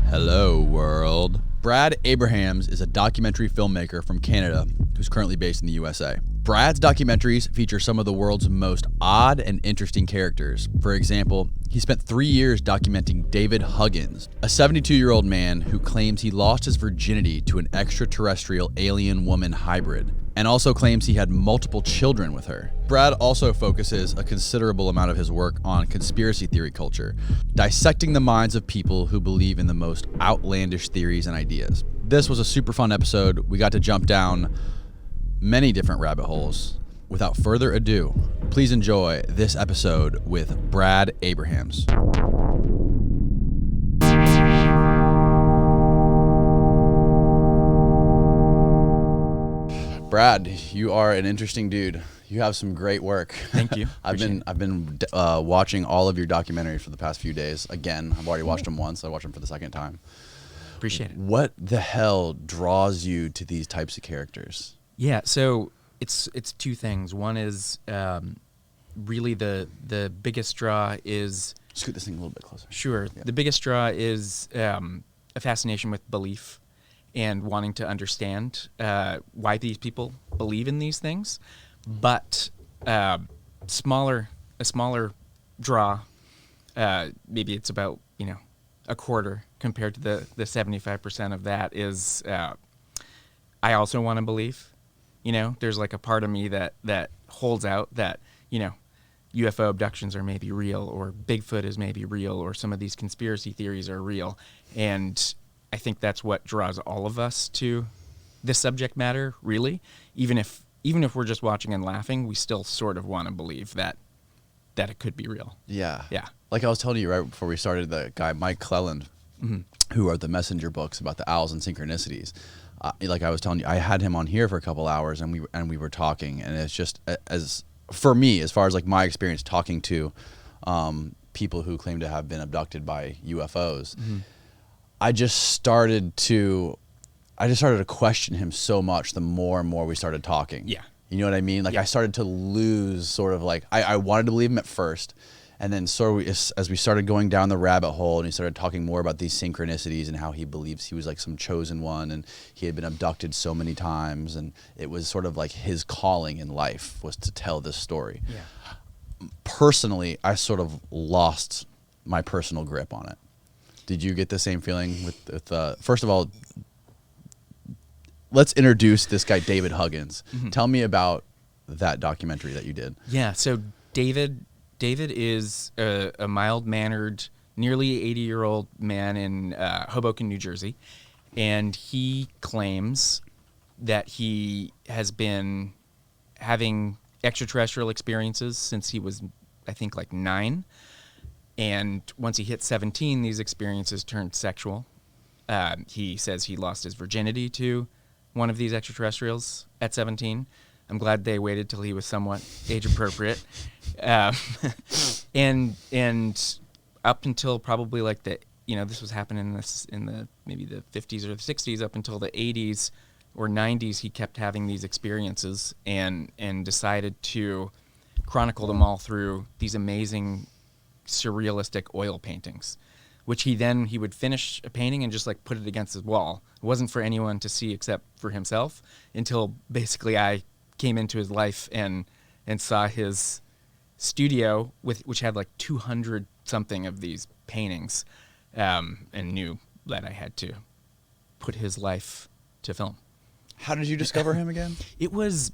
Hello, world. Brad Abrahams is a documentary filmmaker from Canada who's currently based in the USA. Brad's documentaries feature some of the world's most odd and interesting characters. For example, he spent 3 years documenting David Huggins, a 72-year-old man who claims he lost his virginity to an extraterrestrial alien woman hybrid, and also claims he had multiple children with her. Brad also focuses a considerable amount of his work on conspiracy theory culture, dissecting the minds of people who believe in the most outlandish theories and ideas. This was a super fun episode. We got to jump down many different rabbit holes. Without further ado, please enjoy this episode with Brad Abrahams. Brad, you are an interesting dude. You have some great work. Thank you. I've been watching all of your documentaries for the past few days. Again, I've already watched them once. I watched them for the second time. Appreciate it. What the hell draws you to these types of characters? Yeah, so it's two things. One is really the biggest draw is... Scoot this thing a little bit closer. Sure. Yeah. The biggest draw is a fascination with belief and wanting to understand why these people believe in these things. But a smaller draw, maybe it's about, a quarter compared to the 75% of that is I also want to believe. There's like a part of me that holds out that, UFO abductions are maybe real, or Bigfoot is maybe real, or some of these conspiracy theories are real. And I think that's what draws all of us to this subject matter, really. Even if we're just watching and laughing, we still sort of want to believe that it could be real. Yeah. Yeah. Like I was telling you right before we started, the guy Mike Cleland, who wrote the Messenger books about the owls and synchronicities. Like I was telling you, I had him on here for a couple hours, and we were talking, and it's just as for me, as far as like my experience talking to people who claim to have been abducted by UFOs, I just started to question him so much the more and more we started talking. Yeah. You know what I mean? Like Yeah. I started to lose sort of like, I wanted to believe him at first. And then sort of as we started going down the rabbit hole and he started talking more about these synchronicities and how he believes he was like some chosen one and he had been abducted so many times. And it was sort of like his calling in life was to tell this story. Yeah. Personally, I sort of lost my personal grip on it. Did you get the same feeling with first of all, let's introduce this guy, David Huggins. Tell me about that documentary that you did. Yeah, so David is a mild-mannered, nearly 80-year-old man in Hoboken, New Jersey, and he claims that he has been having extraterrestrial experiences since he was, I think, like 9, and once he hit 17, these experiences turned sexual. He says he lost his virginity to one of these extraterrestrials at 17. I'm glad they waited till he was somewhat age appropriate. And up until probably like this was happening in the maybe the 50s or the 60s, up until the 80s or 90s, he kept having these experiences and decided to chronicle them all through these amazing surrealistic oil paintings, which he would finish a painting and just like put it against his wall. It wasn't for anyone to see except for himself, until basically I came into his life and saw his studio which had like 200 something of these paintings, and knew that I had to put his life to film. How did you discover him again? It was,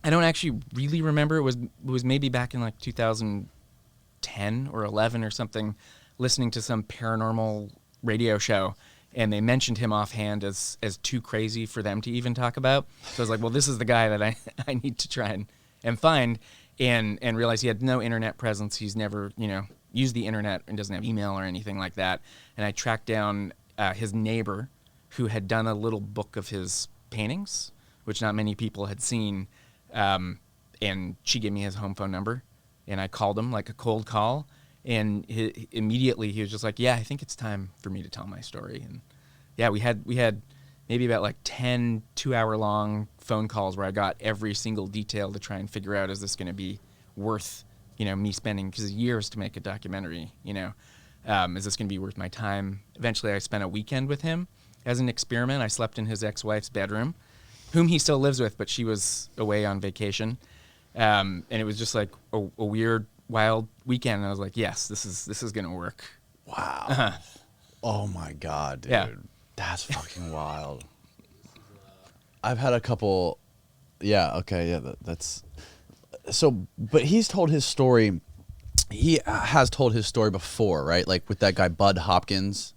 I don't actually really remember. It was maybe back in like 2010 or 11 or something, listening to some paranormal radio show, and they mentioned him offhand as too crazy for them to even talk about. So I was like, well, this is the guy that I need to try and find, and realize he had no internet presence. He's never, used the internet and doesn't have email or anything like that. And I tracked down his neighbor, who had done a little book of his paintings, which not many people had seen, and she gave me his home phone number, and I called him like a cold call. And immediately he was just like, yeah, I think it's time for me to tell my story. And yeah, we had maybe about like 10 2-hour-long phone calls where I got every single detail to try and figure out, is this going to be worth, me spending, because years to make a documentary, Is this going to be worth my time? Eventually, I spent a weekend with him as an experiment. I slept in his ex-wife's bedroom, whom he still lives with, but she was away on vacation. And it was just like a weird, wild weekend. And I was like, yes, this is going to work. Wow. Uh-huh. Oh my God, dude. Yeah. That's fucking wild. I've had a couple. Yeah. Okay. Yeah. That's so. But he's told his story. He has told his story before, right? Like with that guy Bud Hopkins.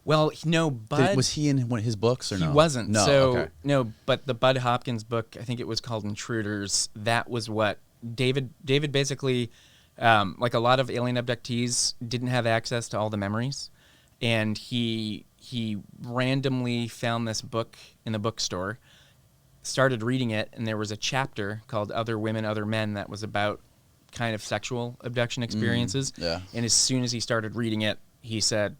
Well, no, Bud. Was he in one of his books or no? He wasn't. No. So, okay. no, but the Bud Hopkins book, I think it was called Intruders. That was what David basically, like a lot of alien abductees, didn't have access to all the memories, and he randomly found this book in the bookstore, started reading it, and there was a chapter called Other Women, Other Men that was about kind of sexual abduction experiences. Yeah. And as soon as he started reading it, he said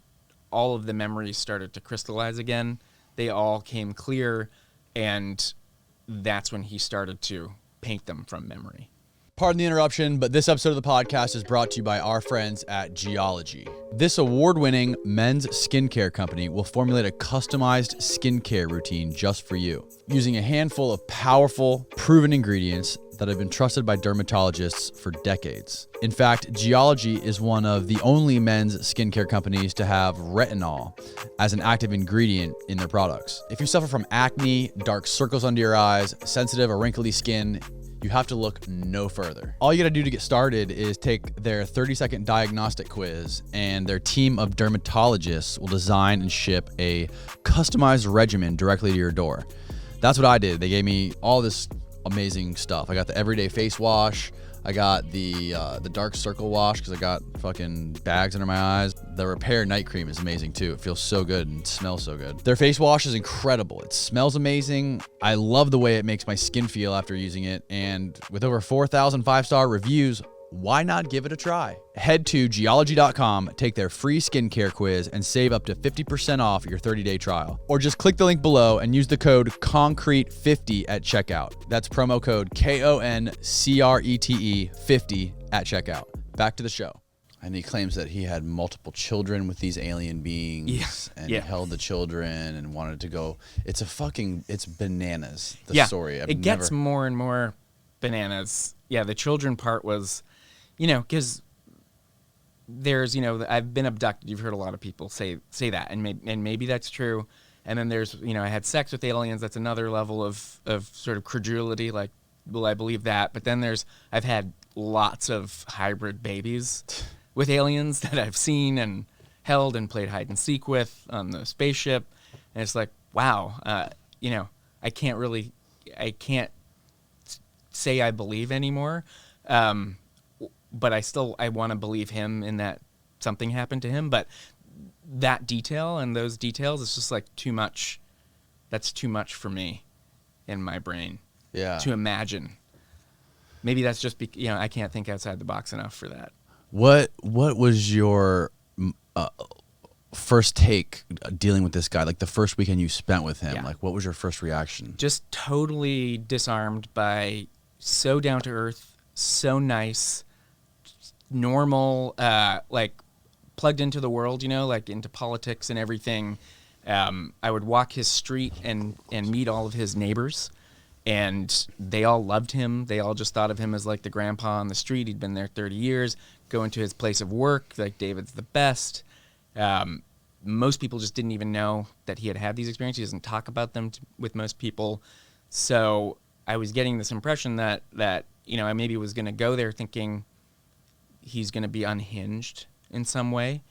all of the memories started to crystallize again. They all came clear, and that's when he started to paint them from memory. Pardon the interruption, but this episode of the podcast is brought to you by our friends at Geology. This award-winning men's skincare company will formulate a customized skincare routine just for you, using a handful of powerful, proven ingredients that have been trusted by dermatologists for decades. In fact, Geology is one of the only men's skincare companies to have retinol as an active ingredient in their products. If you suffer from acne, dark circles under your eyes, sensitive or wrinkly skin, you have to look no further. All you gotta do to get started is take their 30-second diagnostic quiz, and their team of dermatologists will design and ship a customized regimen directly to your door. That's what I did. They gave me all this amazing stuff. I got the everyday face wash. I got the dark circle wash because I got fucking bags under my eyes. The repair night cream is amazing too. It feels so good and smells so good. Their face wash is incredible. It smells amazing. I love the way it makes my skin feel after using it. And with over 4,000 5-star reviews, why not give it a try? Head to geology.com, take their free skincare quiz, and save up to 50% off your 30-day trial. Or just click the link below and use the code Koncrete50 at checkout. That's promo code KONCRETE 50 at checkout. Back to the show. And he claims that he had multiple children with these alien beings and held the children and wanted to go. It's bananas, the story. It gets more and more bananas. Yeah, the children part was, because there's, I've been abducted. You've heard a lot of people say that, and maybe that's true. And then there's, I had sex with aliens. That's another level of sort of credulity. Like, will I believe that? But then I've had lots of hybrid babies with aliens that I've seen and held and played hide and seek with on the spaceship. And it's like, wow, I can't say I believe anymore. But I want to believe him in that something happened to him. But that detail and those details, it's just like too much. That's too much for me in my brain to imagine. Maybe that's just, I can't think outside the box enough for that. What was your first take dealing with this guy? Like the first weekend you spent with him, like what was your first reaction? Just totally disarmed by so down to earth, so nice, normal, like plugged into the world, like into politics and everything. I would walk his street and meet all of his neighbors, and they all loved him. They all just thought of him as like the grandpa on the street. He'd been there 30 years. Go into his place of work, like David's the best. Most people just didn't even know that he had these experiences. He doesn't talk about them with most people. So I was getting this impression that I maybe was going to go there thinking he's going to be unhinged in some way,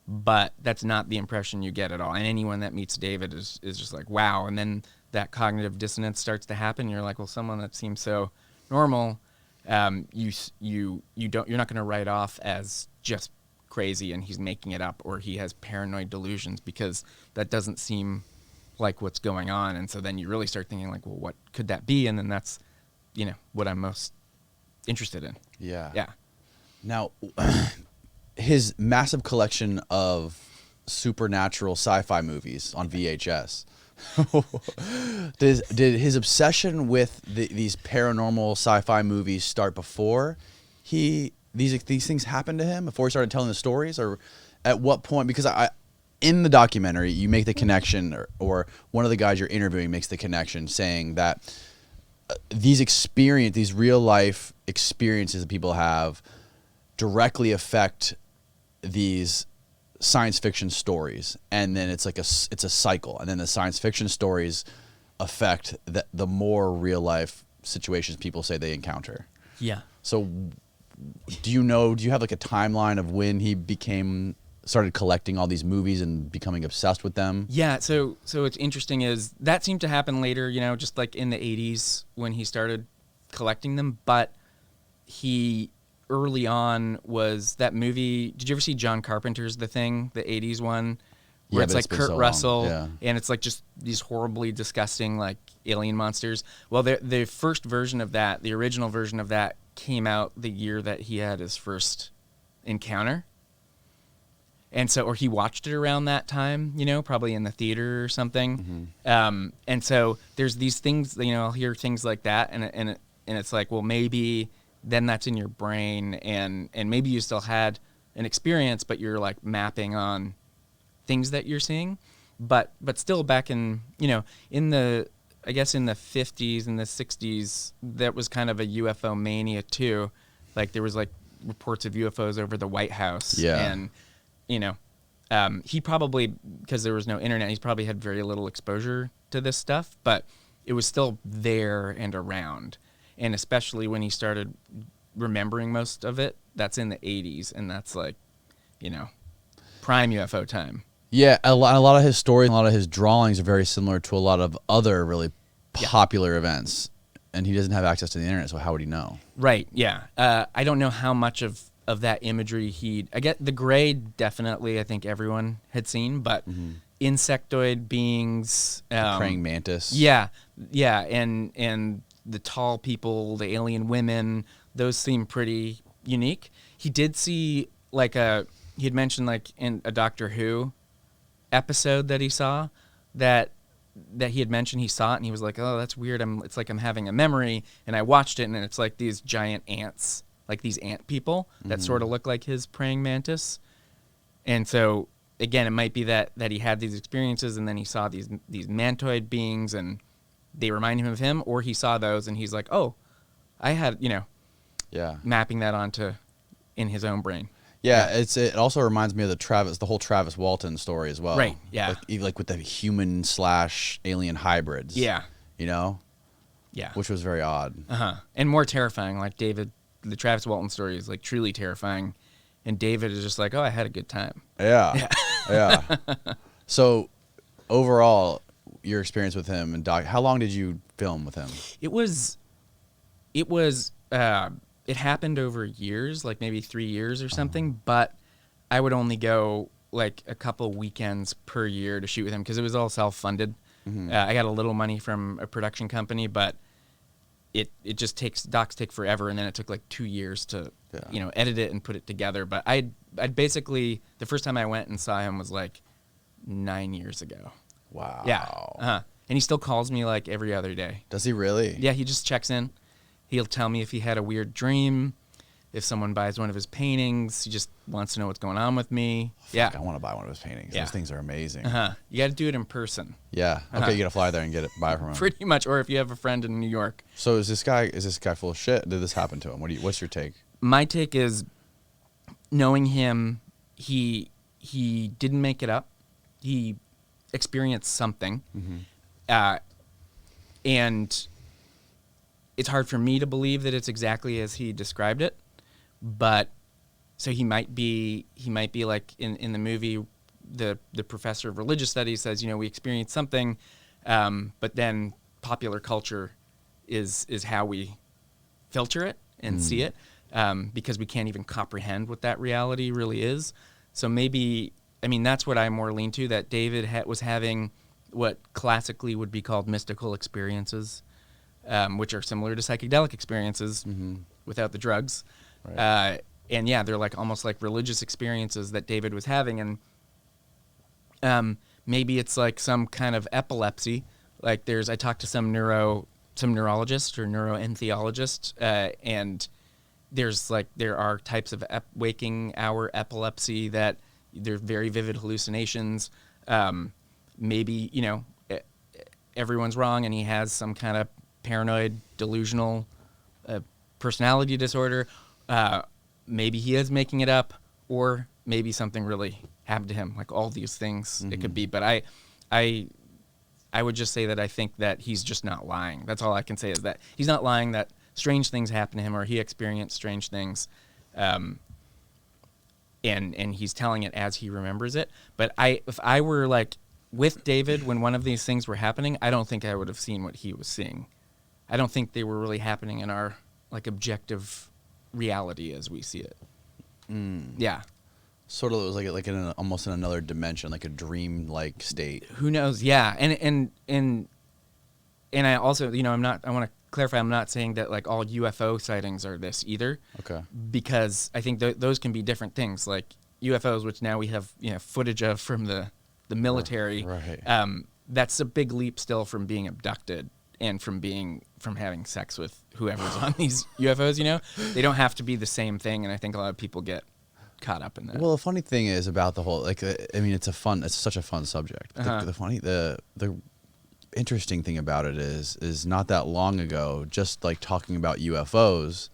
but that's not the impression you get at all. And anyone that meets David is just like, wow. And then that cognitive dissonance starts to happen. You're like, well, someone that seems so normal, you're not going to write off as just crazy and he's making it up or he has paranoid delusions, because that doesn't seem like what's going on. And so then you really start thinking like, well, what could that be? And then that's, what I'm most interested in. Yeah. Yeah. Now, his massive collection of supernatural sci-fi movies on VHS. Did his obsession with these paranormal sci-fi movies start before these things happened to him? Before he started telling the stories, or at what point, because in the documentary, you make the connection, or one of the guys you're interviewing makes the connection, saying that these real life experiences that people have directly affect these science fiction stories, and then it's like it's a cycle, and then the science fiction stories affect the more real life situations people say they encounter. Yeah. So do you have like a timeline of when he started collecting all these movies and becoming obsessed with them? Yeah, so what's interesting is that seemed to happen later, just like in the 80s when he started collecting them, but he early on was that movie. Did you ever see John Carpenter's The Thing, the 80s one? Where it's like Kurt Russell, and it's like just these horribly disgusting like alien monsters. Well, the first version of that, the original version of that, came out the year that he had his first encounter. And so, or he watched it around that time, probably in the theater or something. Mm-hmm. And so there's these things, I'll hear things like that, and it's like, well, maybe then that's in your brain, and maybe you still had an experience, but you're like mapping on things that you're seeing, but still back in in the 50s and the 60s, that was kind of a UFO mania too. Like there was like reports of UFOs over the White House, and he probably, because there was no internet, he's probably had very little exposure to this stuff, but it was still there and around. And especially when he started remembering most of it, that's in the 80s, and that's like, prime UFO time. Yeah, a lot of his stories, a lot of his drawings are very similar to a lot of other really popular events, and he doesn't have access to the internet, so how would he know? Right, yeah. I don't know how much of that imagery I get the gray, definitely, I think everyone had seen, but insectoid beings. The praying mantis. Yeah, and the tall people, the alien women, those seem pretty unique. He did see he had mentioned like in a Doctor Who episode that he saw that he had mentioned he saw it, and he was like, oh, that's weird. It's like I'm having a memory, and I watched it, and it's like these giant ants, like these ant people that sort of look like his praying mantis. And so again, it might be that he had these experiences, and then he saw these mantoid beings, and they remind him of him, or he saw those and he's like, oh, I had, mapping that onto in his own brain. Yeah, it also reminds me of the whole Travis Walton story as well. Right, yeah. Like with the human/alien hybrids. Yeah. Yeah. Which was very odd. Uh-huh. And more terrifying. Like David, the Travis Walton story is like truly terrifying. And David is just like, oh, I had a good time. Yeah. Yeah. So overall, your experience with him and Doc, how long did you film with him? It happened over years, like maybe 3 years or something, but I would only go like a couple weekends per year to shoot with him because it was all self-funded. Mm-hmm. I got a little money from a production company, but it just docs take forever, and then it took like 2 years to edit it and put it together. But I'd basically, the first time I went and saw him was like 9 years ago. Wow. Yeah. Uh-huh. And he still calls me like every other day. Does he really? Yeah, he just checks in. He'll tell me if he had a weird dream, if someone buys one of his paintings. He just wants to know what's going on with me. Yeah. I want to buy one of his paintings. Yeah. Those things are amazing. Uh-huh. You got to do it in person. Yeah. Okay, you got to fly there and buy it from him. Pretty much, or if you have a friend in New York. So is this guy full of shit? Did this happen to him? What's your take? My take is, knowing him, he didn't make it up. He experienced something. Mm-hmm. And it's hard for me to believe that it's exactly as he described it, but so he might be like in the movie, the professor of religious studies says, we experienced something, but then popular culture is how we filter it and see it, because we can't even comprehend what that reality really is. So maybe, that's what I more lean to, that David was having what classically would be called mystical experiences, which are similar to psychedelic experiences without the drugs. Right. And yeah, they're like almost like religious experiences that David was having. And maybe it's like some kind of epilepsy. Like I talked to some neurologist or neuroentheologist, and there are types of waking hour epilepsy that They're very vivid hallucinations. Maybe, everyone's wrong and he has some kind of paranoid, delusional personality disorder. Maybe he is making it up, or maybe something really happened to him. Like all these things it could be. But I would just say that I think that he's just not lying. That's all I can say, is that he's not lying, that strange things happen to him, or he experienced strange things. And he's telling it as he remembers it. But if I were like with David when one of these things were happening, I don't think I would have seen what he was seeing. I don't think they were really happening in our like objective reality as we see it. Yeah. Sort of, it was like almost in another dimension, like a dream-like state. Who knows? Yeah, and I also, I want to clarify, I'm not saying that like all UFO sightings are this either. Okay. Because I think those can be different things, like UFOs, which now we have footage of from the military. Right. That's a big leap still from being abducted and from having sex with whoever's on these UFOs. They don't have to be the same thing, and I think a lot of people get caught up in that. Well, the funny thing is about the whole, it's such a fun subject. The interesting thing about it is not that long ago, just like talking about UFOs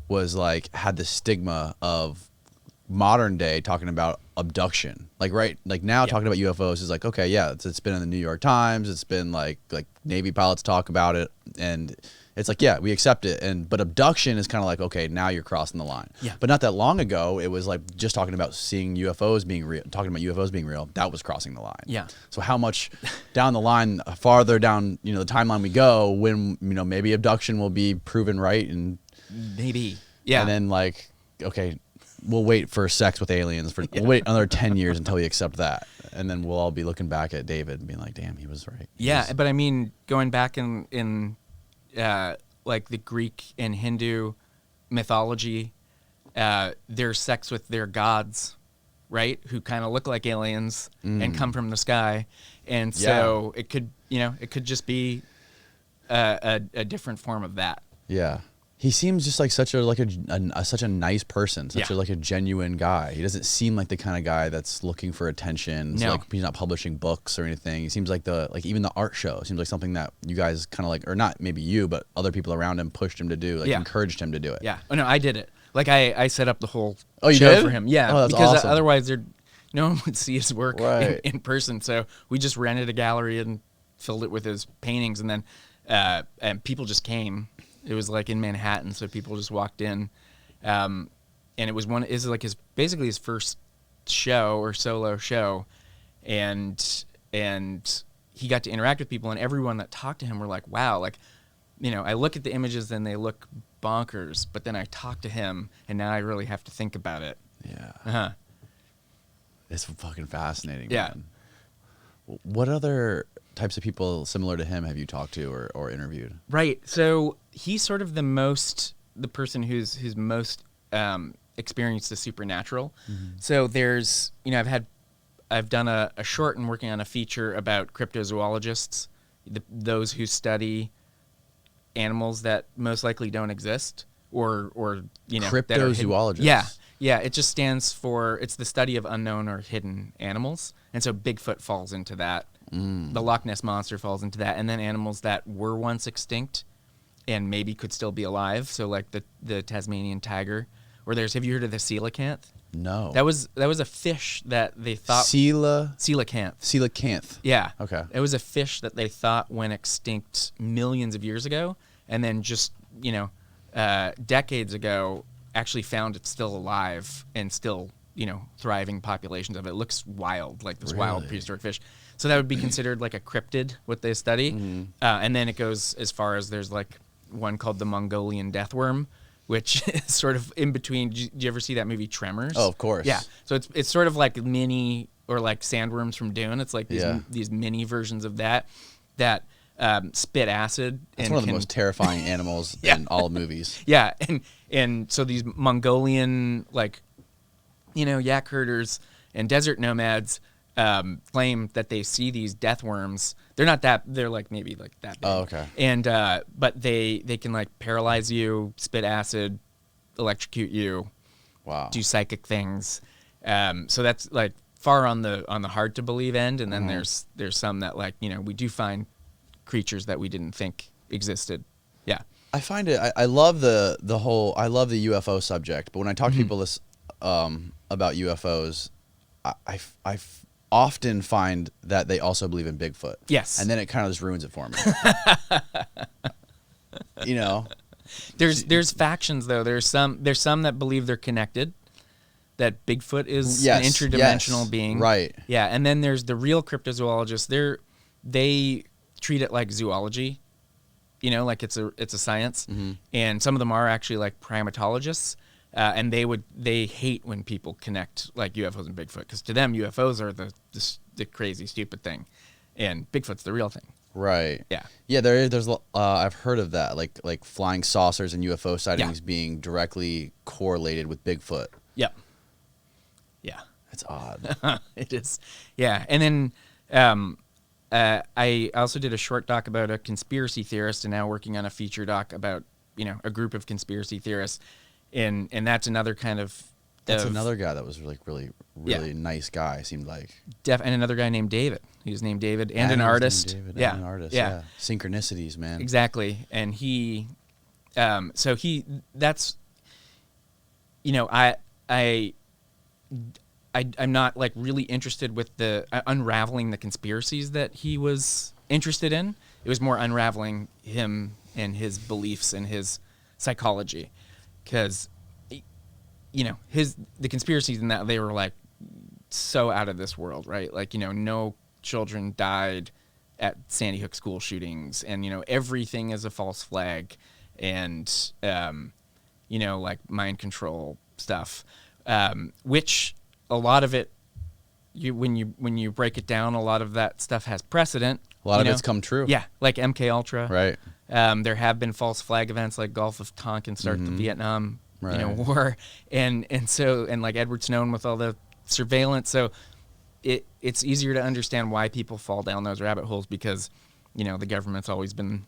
was like had the stigma of modern day talking about abduction. Like now talking about UFOs is like, okay, yeah, it's been in the New York Times, it's been like Navy pilots talk about it, and it's like, yeah, we accept it. But abduction is kind of like, okay, now you're crossing the line. Yeah. But not that long ago, it was like just talking about seeing UFOs being real, talking about UFOs being real. That was crossing the line. Yeah. So how much down the line, farther down, the timeline we go, when maybe abduction will be proven right, and maybe, yeah. And then like, okay, we'll wait for sex with aliens we'll wait another 10 years until we accept that, and then we'll all be looking back at David and being like, damn, he was right. But I mean, going back in like the Greek and Hindu mythology, there's sex with their gods, right? Who kind of look like aliens and come from the sky, and so it could just be a different form of that. Yeah. He seems just like such a nice person, such a genuine guy. He doesn't seem like the kind of guy that's looking for attention. So like he's not publishing books or anything. He seems like even the art show seems like something that you guys kind of like, or not maybe you, but other people around him pushed him to do, encouraged him to do it. Yeah. Oh no, I did it. Like I set up the whole you show did? for him. Yeah. Oh, that's because awesome. otherwise no one would see his work Right. in person. So we just rented a gallery and filled it with his paintings, and then and people just came. It was like in Manhattan, so people just walked in, and it was basically his first show or solo show, and he got to interact with people, and everyone that talked to him were like, wow, like, I look at the images and they look bonkers, but then I talk to him and now I really have to think about it. Yeah. It's fucking fascinating. Yeah. Man. What other types of people similar to him have you talked to or interviewed? Right. So he's sort of the person who's most experienced the supernatural. Mm-hmm. So there's, I've done a short and working on a feature about cryptozoologists, those who study animals that most likely don't exist, or cryptozoologists. Yeah. It just stands for, it's the study of unknown or hidden animals, and so Bigfoot falls into that. The Loch Ness Monster falls into that, and then animals that were once extinct and maybe could still be alive. So like the Tasmanian tiger, or have you heard of the coelacanth? No. That was a fish that they thought coelacanth. Coelacanth. Yeah. Okay. It was a fish that they thought went extinct millions of years ago, and then just decades ago actually found it's still alive and still thriving populations of it. It looks wild, like this wild prehistoric fish. So that would be considered like a cryptid, what they study. Mm-hmm. And then it goes as far as there's like one called the Mongolian deathworm, which is sort of in between. Did you ever see that movie Tremors? Oh, of course. Yeah. So it's sort of like mini, or like sandworms from Dune. It's like these mini versions of that spit acid. It's one of the most terrifying animals in all movies. Yeah. And so these Mongolian yak herders and desert nomads claim that they see these death worms. They're like maybe like that big. Oh, okay. And but they can like paralyze you, spit acid, electrocute you, wow, do psychic things, So that's like far on the hard to believe end, and then there's some that, like, we do find creatures that we didn't think existed. Yeah. I find it. I love the whole. I love the UFO subject, but when I talk to people about UFOs, I often find that they also believe in Bigfoot. Yes. And then it kind of just ruins it for me. There's factions though. There's some that believe they're connected, that Bigfoot is an interdimensional being. Right. Yeah, and then there's the real cryptozoologists. They treat it like zoology, like it's a science. And some of them are actually like primatologists, and they hate when people connect like UFOs and Bigfoot, because to them UFOs are the crazy stupid thing, and Bigfoot's the real thing. Right. Yeah. Yeah. There's I've heard of that, like flying saucers and UFO sightings being directly correlated with Bigfoot. Yep. Yeah. That's odd. It is. Yeah. And then I also did a short doc about a conspiracy theorist, and now working on a feature doc about a group of conspiracy theorists, and that's another kind of. That's another guy that was really nice guy. Seemed like. And another guy named David. He was named David, and an artist. David, and an artist. Yeah. Synchronicities, man. Exactly, and he, so he. That's. I'm not like really interested with the unraveling the conspiracies that he was interested in. It was more unraveling him and his beliefs and his psychology, because the conspiracies in that, they were like so out of this world, right? Like, no children died at Sandy Hook school shootings, and everything is a false flag, and like mind control stuff, which a lot of it, when you break it down, a lot of that stuff has precedent. A lot of it's come true. Yeah, like MK Ultra. Right. There have been false flag events like Gulf of Tonkin, start the Vietnam war, and like Edward Snowden with all the surveillance. So it's easier to understand why people fall down those rabbit holes, because the government's always been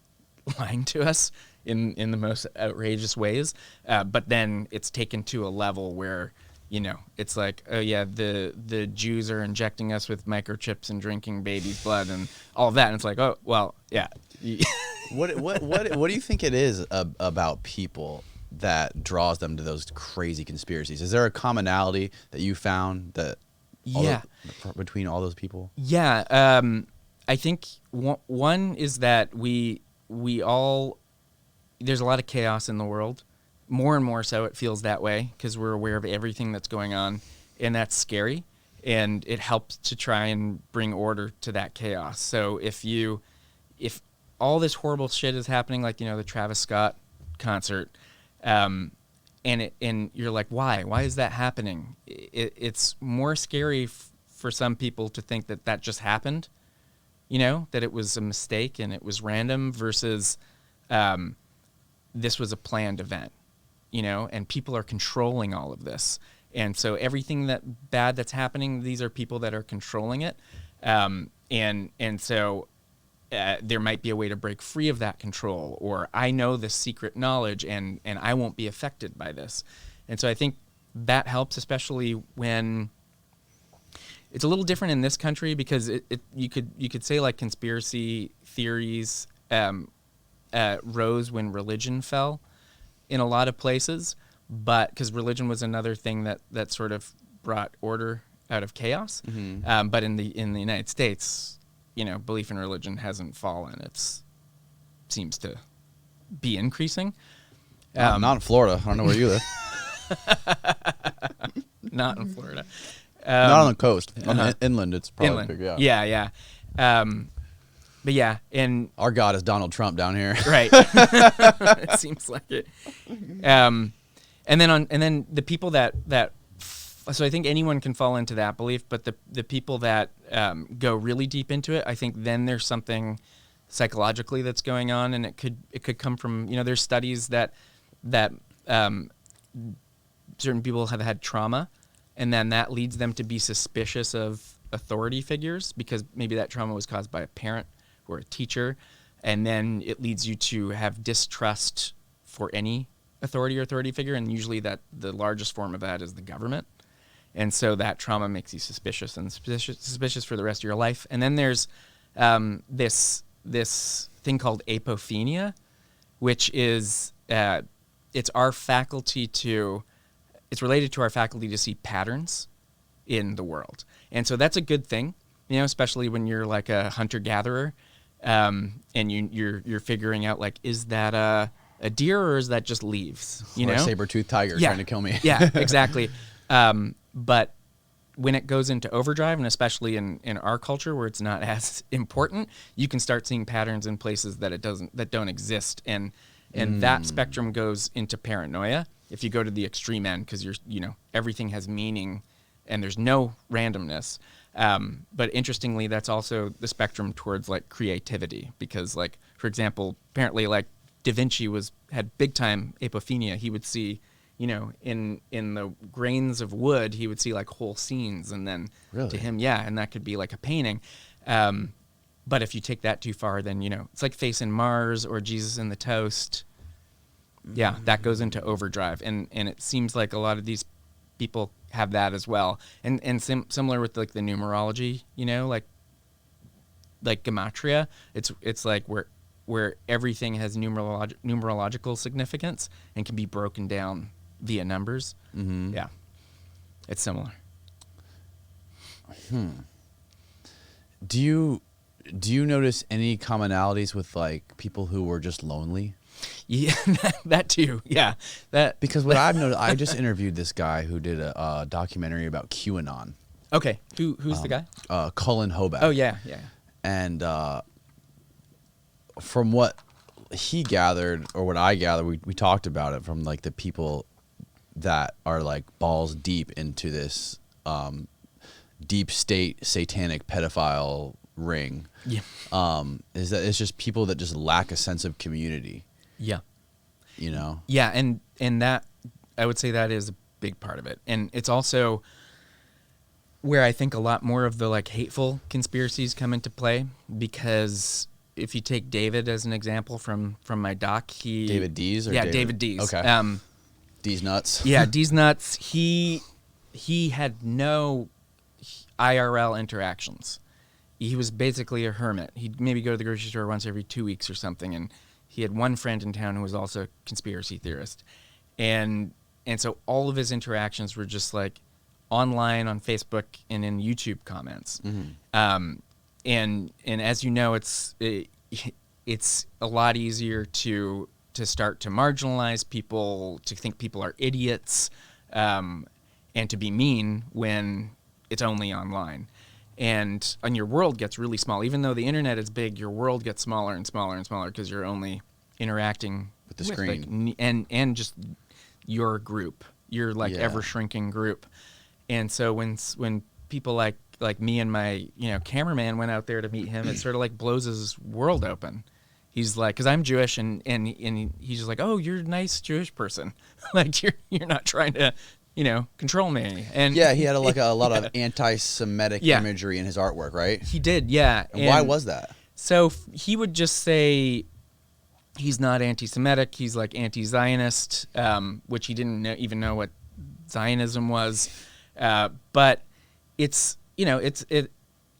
lying to us in the most outrageous ways. But then it's taken to a level where it's like, oh yeah, the Jews are injecting us with microchips and drinking baby's blood and all of that, and it's like, oh well, yeah. What do you think it is about people that draws them to those crazy conspiracies? Is there a commonality that you found that between all those people? Yeah, I think one is that we all, there's a lot of chaos in the world. More and more so, it feels that way, because we're aware of everything that's going on, and that's scary, and it helps to try and bring order to that chaos. So if all this horrible shit is happening, like the Travis Scott concert, and you're like, why is that happening? It's more scary for some people to think that just happened, that it was a mistake and it was random, versus this was a planned event. And people are controlling all of this. And so everything bad that's happening, these are people that are controlling it. And so there might be a way to break free of that control, or I know this secret knowledge and I won't be affected by this. And so I think that helps, especially when it's a little different in this country, because you could say like conspiracy theories rose when religion fell in a lot of places, but because religion was another thing that sort of brought order out of chaos. But in the United States, belief in religion hasn't fallen. It seems to be increasing. Not in Florida. I don't know where you live. Not in Florida. Not on the coast. On the inland, it's probably inland. big. Yeah. But yeah, and our God is Donald Trump down here. Right. It seems like it. And then the people that so I think anyone can fall into that belief, but the people that go really deep into it, I think then there's something psychologically that's going on, and it could come from, there's studies that certain people have had trauma, and then that leads them to be suspicious of authority figures, because maybe that trauma was caused by a parent or a teacher, and then it leads you to have distrust for any authority or authority figure, and usually that the largest form of that is the government. And so that trauma makes you suspicious for the rest of your life. And then there's this thing called apophenia, which is it's related to our faculty to see patterns in the world. And so that's a good thing, especially when you're like a hunter-gatherer, and you're figuring out, like, is that a deer or is that just leaves? Or a saber-toothed tiger trying to kill me. Yeah, exactly. But when it goes into overdrive, and especially in our culture where it's not as important, you can start seeing patterns in places that don't exist, and that spectrum goes into paranoia if you go to the extreme end, because everything has meaning and there's no randomness. But interestingly, that's also the spectrum towards like creativity, because, like, for example, apparently, like, Da Vinci had big time apophenia. He would see, in the grains of wood, he would see like whole scenes, and then to him, and that could be like a painting. But if you take that too far, then it's like Facing Mars or Jesus in the Toast. Yeah, that goes into overdrive, and it seems like a lot of these people have that as well, and similar with like the numerology, like gematria. It's like where everything has numerological significance and can be broken down via numbers. Mm-hmm. Yeah, it's similar. Do you notice any commonalities with like people who were just lonely? Yeah, that too. Yeah, because what I've noticed, I just interviewed this guy who did a documentary about QAnon. Okay, who's the guy? Cullen Hoback. Oh yeah. And from what he gathered, or what I gathered, we talked about it from like the people that are like balls deep into this deep state satanic pedophile ring. Yeah. Is that it's just people that just lack a sense of community. Yeah. Yeah, and that, I would say that is a big part of it. And it's also where I think a lot more of the like hateful conspiracies come into play, because if you take David as an example from my doc, David Dees? David Dees. Okay. Dees nuts. Yeah, Dees nuts. He had no IRL interactions. He was basically a hermit. He'd maybe go to the grocery store once every 2 weeks or something, and he had one friend in town who was also a conspiracy theorist. And so all of his interactions were just like online on Facebook and in YouTube comments. Mm-hmm. And as you know, it's a lot easier to start to marginalize people, to think people are idiots, and to be mean when it's only online. And your world gets really small. Even though the internet is big, your world gets smaller and smaller and smaller, because you're only interacting with the screen, like, and just your group, your like ever shrinking group. And so when people like me and my cameraman went out there to meet him, it sort of like blows his world open. He's like, because I'm Jewish, and he's just like, oh, you're a nice Jewish person, like you're not trying to control me. And yeah, he had a lot of anti-Semitic imagery in his artwork, right? He did, yeah. And why was that? So he would just say he's not anti-Semitic, he's like anti-Zionist, which he didn't even know what Zionism was. But it's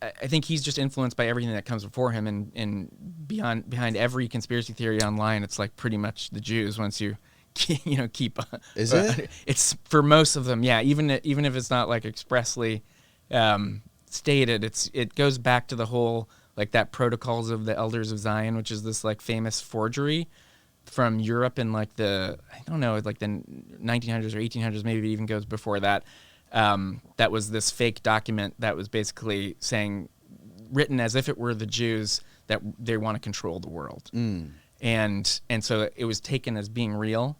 I think he's just influenced by everything that comes before him, and behind every conspiracy theory online, it's like pretty much the Jews once you keep. Is it? It's for most of them, yeah. Even if it's not like expressly stated, it goes back to the whole like that Protocols of the Elders of Zion, which is this like famous forgery from Europe in like the 1900s or 1800s, maybe it even goes before that. That was this fake document that was basically written as if it were the Jews that they want to control the world. And so it was taken as being real.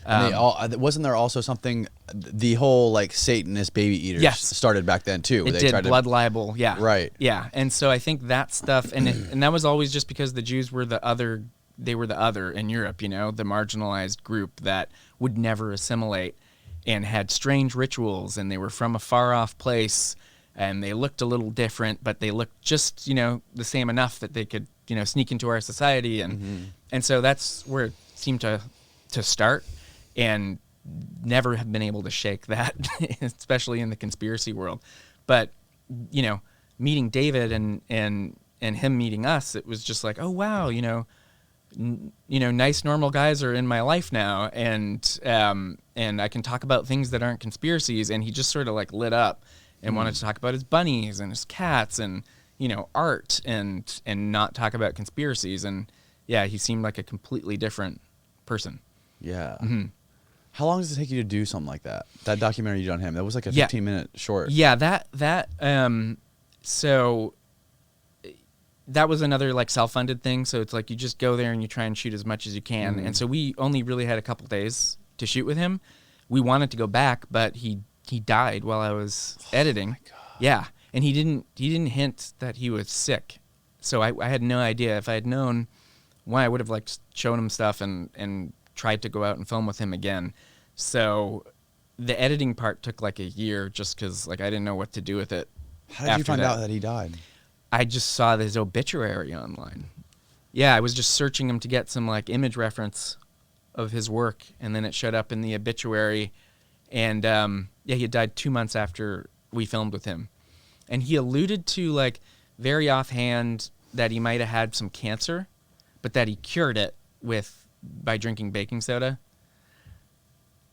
And wasn't there also something, the whole like Satanist baby eaters started back then too? It did, blood libel, yeah. Right. Yeah, and so I think that stuff, and that was always just because the Jews were the other, they were the other in Europe, the marginalized group that would never assimilate and had strange rituals, and they were from a far off place, and they looked a little different, but they looked just, the same enough that they could, sneak into our society. And so that's where it seemed to start. And never have been able to shake that, especially in the conspiracy world. But, you know, meeting David and him meeting us, it was just like, oh, wow, you know, nice normal guys are in my life now, and I can talk about things that aren't conspiracies. And he just sort of like lit up and wanted to talk about his bunnies and his cats and, you know, art and not talk about conspiracies. And yeah, he seemed like a completely different person. Yeah. Mm-hmm. How long does it take you to do something like that? That documentary you did on him, that was like a 15-minute short. Yeah, so that was another like self-funded thing. So it's like you just go there and you try and shoot as much as you can. And so we only really had a couple days to shoot with him. We wanted to go back, but he died while I was editing. My God. Yeah, and he didn't hint that he was sick. So I had no idea. If I had known, why I would have like shown him stuff and tried to go out and film with him again. So the editing part took like a year just because like I didn't know what to do with it. How did you find out that he died? I just saw his obituary online. Yeah, I was just searching him to get some like image reference of his work, and then it showed up in the obituary. And yeah, he had died 2 months after we filmed with him. And he alluded to like very offhand that he might have had some cancer, but that he cured it by drinking baking soda.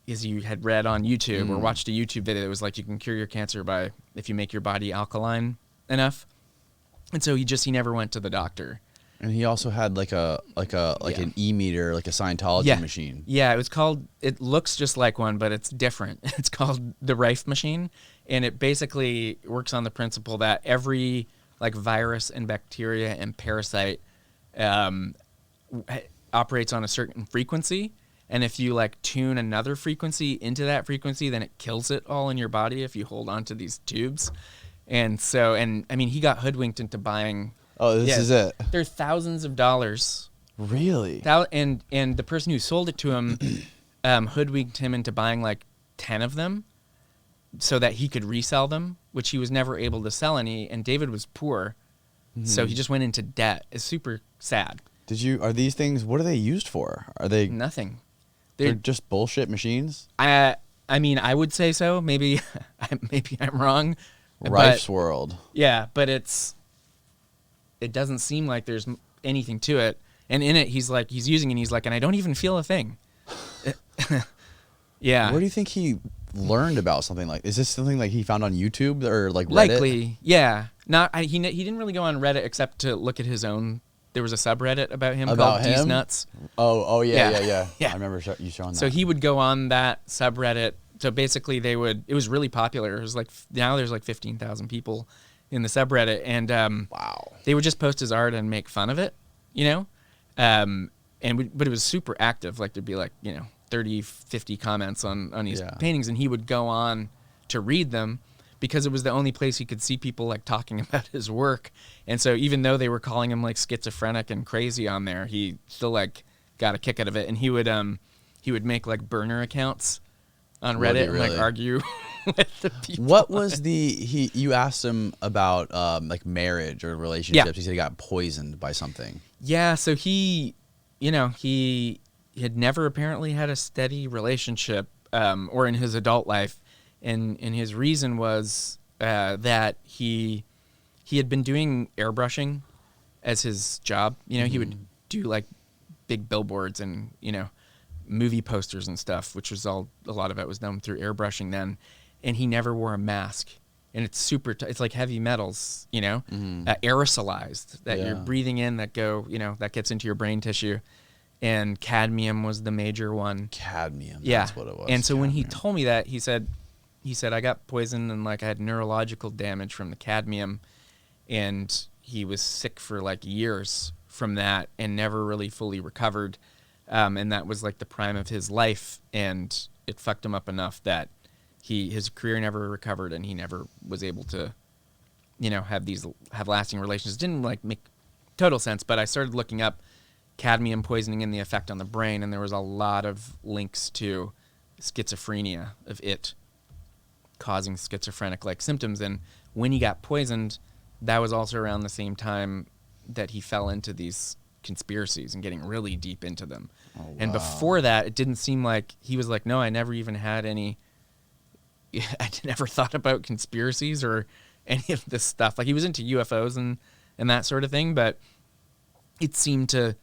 As you had read on YouTube or watched a YouTube video, it was like you can cure your cancer if you make your body alkaline enough. And so he never went to the doctor. And he also had like an e-meter, like a Scientology machine. Yeah, it looks just like one, but it's different. It's called the Rife machine, and it basically works on the principle that every like virus and bacteria and parasite operates on a certain frequency, and if you like tune another frequency into that frequency, then it kills it all in your body if you hold on to these tubes. And so, I mean, he got hoodwinked into buying. Oh, this is it. They're thousands of dollars. Really? And the person who sold it to him hoodwinked him into buying like 10 of them so that he could resell them, which he was never able to sell any. And David was poor, so he just went into debt. It's super sad. Are these things, what are they used for? Are they? Nothing. They're just bullshit machines? I mean, I would say so. Maybe I'm wrong. Rife's world. Yeah, but it doesn't seem like there's anything to it. And in it, he's using it, and he's like, and I don't even feel a thing. Yeah. Where do you think he learned about something like? Is this something like he found on YouTube or like Reddit? Likely, yeah. He didn't really go on Reddit except to look at his own. There was a subreddit about him called D's Nuts. Oh yeah. I remember you showing that. So he would go on that subreddit. So basically, it was really popular. It was like now there's like 15,000 people in the subreddit, and wow, they would just post his art and make fun of it, you know, but it was super active. Like there'd be like 30, 50 comments on these paintings, and he would go on to read them because it was the only place he could see people like talking about his work. And so even though they were calling him like schizophrenic and crazy on there, he still like got a kick out of it, and he would make like burner accounts on Reddit and like argue with the people. What was you asked him about like marriage or relationships. Yeah. He said he got poisoned by something. Yeah, so he had never apparently had a steady relationship or in his adult life, and his reason was that he had been doing airbrushing as his job. He would do like big billboards and movie posters and stuff, which was a lot of it was done through airbrushing then, and he never wore a mask. And it's super it's like heavy metals, aerosolized that you're breathing in that that gets into your brain tissue. And cadmium was the major one. Cadmium, that's what it was. And so when he told me that, he said I got poisoned and like I had neurological damage from the cadmium, and he was sick for like years from that and never really fully recovered. And that was like the prime of his life, and it fucked him up enough that his career never recovered, and he never was able to, have lasting relations. It didn't like make total sense, but I started looking up cadmium poisoning and the effect on the brain, and there was a lot of links to schizophrenia, of it causing schizophrenic like symptoms. And when he got poisoned, that was also around the same time that he fell into these conspiracies and getting really deep into them. Oh, wow. And before that, it didn't seem like he was like, no, I never even had any. I never thought about conspiracies or any of this stuff. Like he was into UFOs and that sort of thing, but it seemed to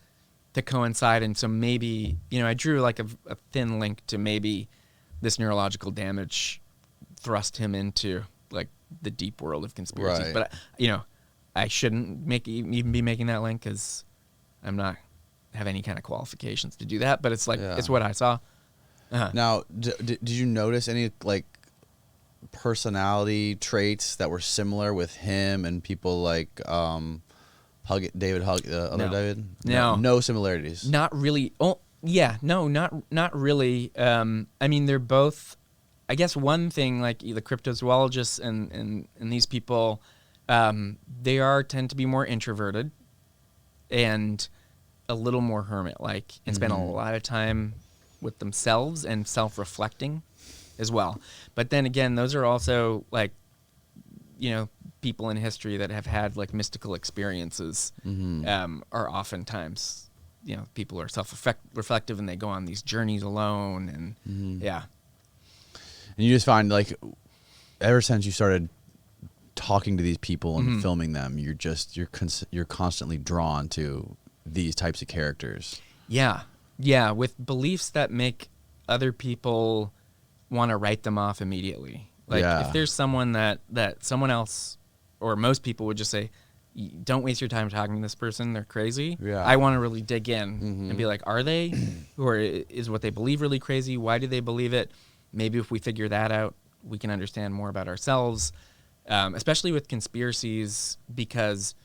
coincide. And so maybe, I drew like a thin link to maybe this neurological damage thrust him into like the deep world of conspiracies. Right. But, I shouldn't even be making that link because I'm not have any kind of qualifications to do that. But it's like, it's what I saw. Uh-huh. Now, did you notice any like personality traits that were similar with him and people like David Hug, other David? No similarities. Not really. Oh, yeah, no, not really. I mean, they're both. I guess one thing, like the cryptozoologists and these people, they tend to be more introverted and a little more hermit-like, and spend a lot of time with themselves and self-reflecting as well. But then again, those are also like, people in history that have had like mystical experiences, are oftentimes, people are self-reflective and they go on these journeys alone and yeah. And you just find like ever since you started talking to these people and filming them, you're constantly drawn to these types of characters. Yeah. Yeah, with beliefs that make other people want to write them off immediately. Like if there's someone that someone else or most people would just say, don't waste your time talking to this person, they're crazy. Yeah. I want to really dig in and be like, are they? Or is what they believe really crazy? Why do they believe it? Maybe if we figure that out, we can understand more about ourselves, especially with conspiracies, because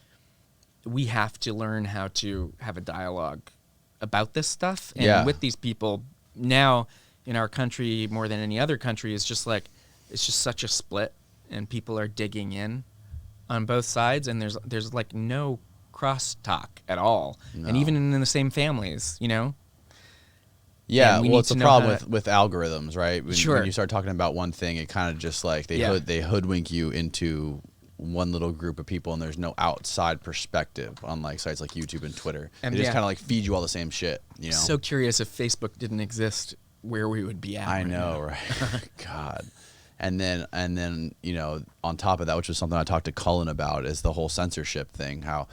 we have to learn how to have a dialogue about this stuff. And with these people now in our country, more than any other country, it's just such a split, and people are digging in on both sides, and there's like no crosstalk at all. No. And even in the same families, Yeah, well, it's the problem with algorithms, right? When you start talking about one thing, it kind of just like they hoodwink you into one little group of people, and there's no outside perspective on like sites like YouTube and Twitter. And they just kind of like feed you all the same shit. So curious if Facebook didn't exist, where we would be at. I know, right? God. And then on top of that, which was something I talked to Cullen about, is the whole censorship thing. How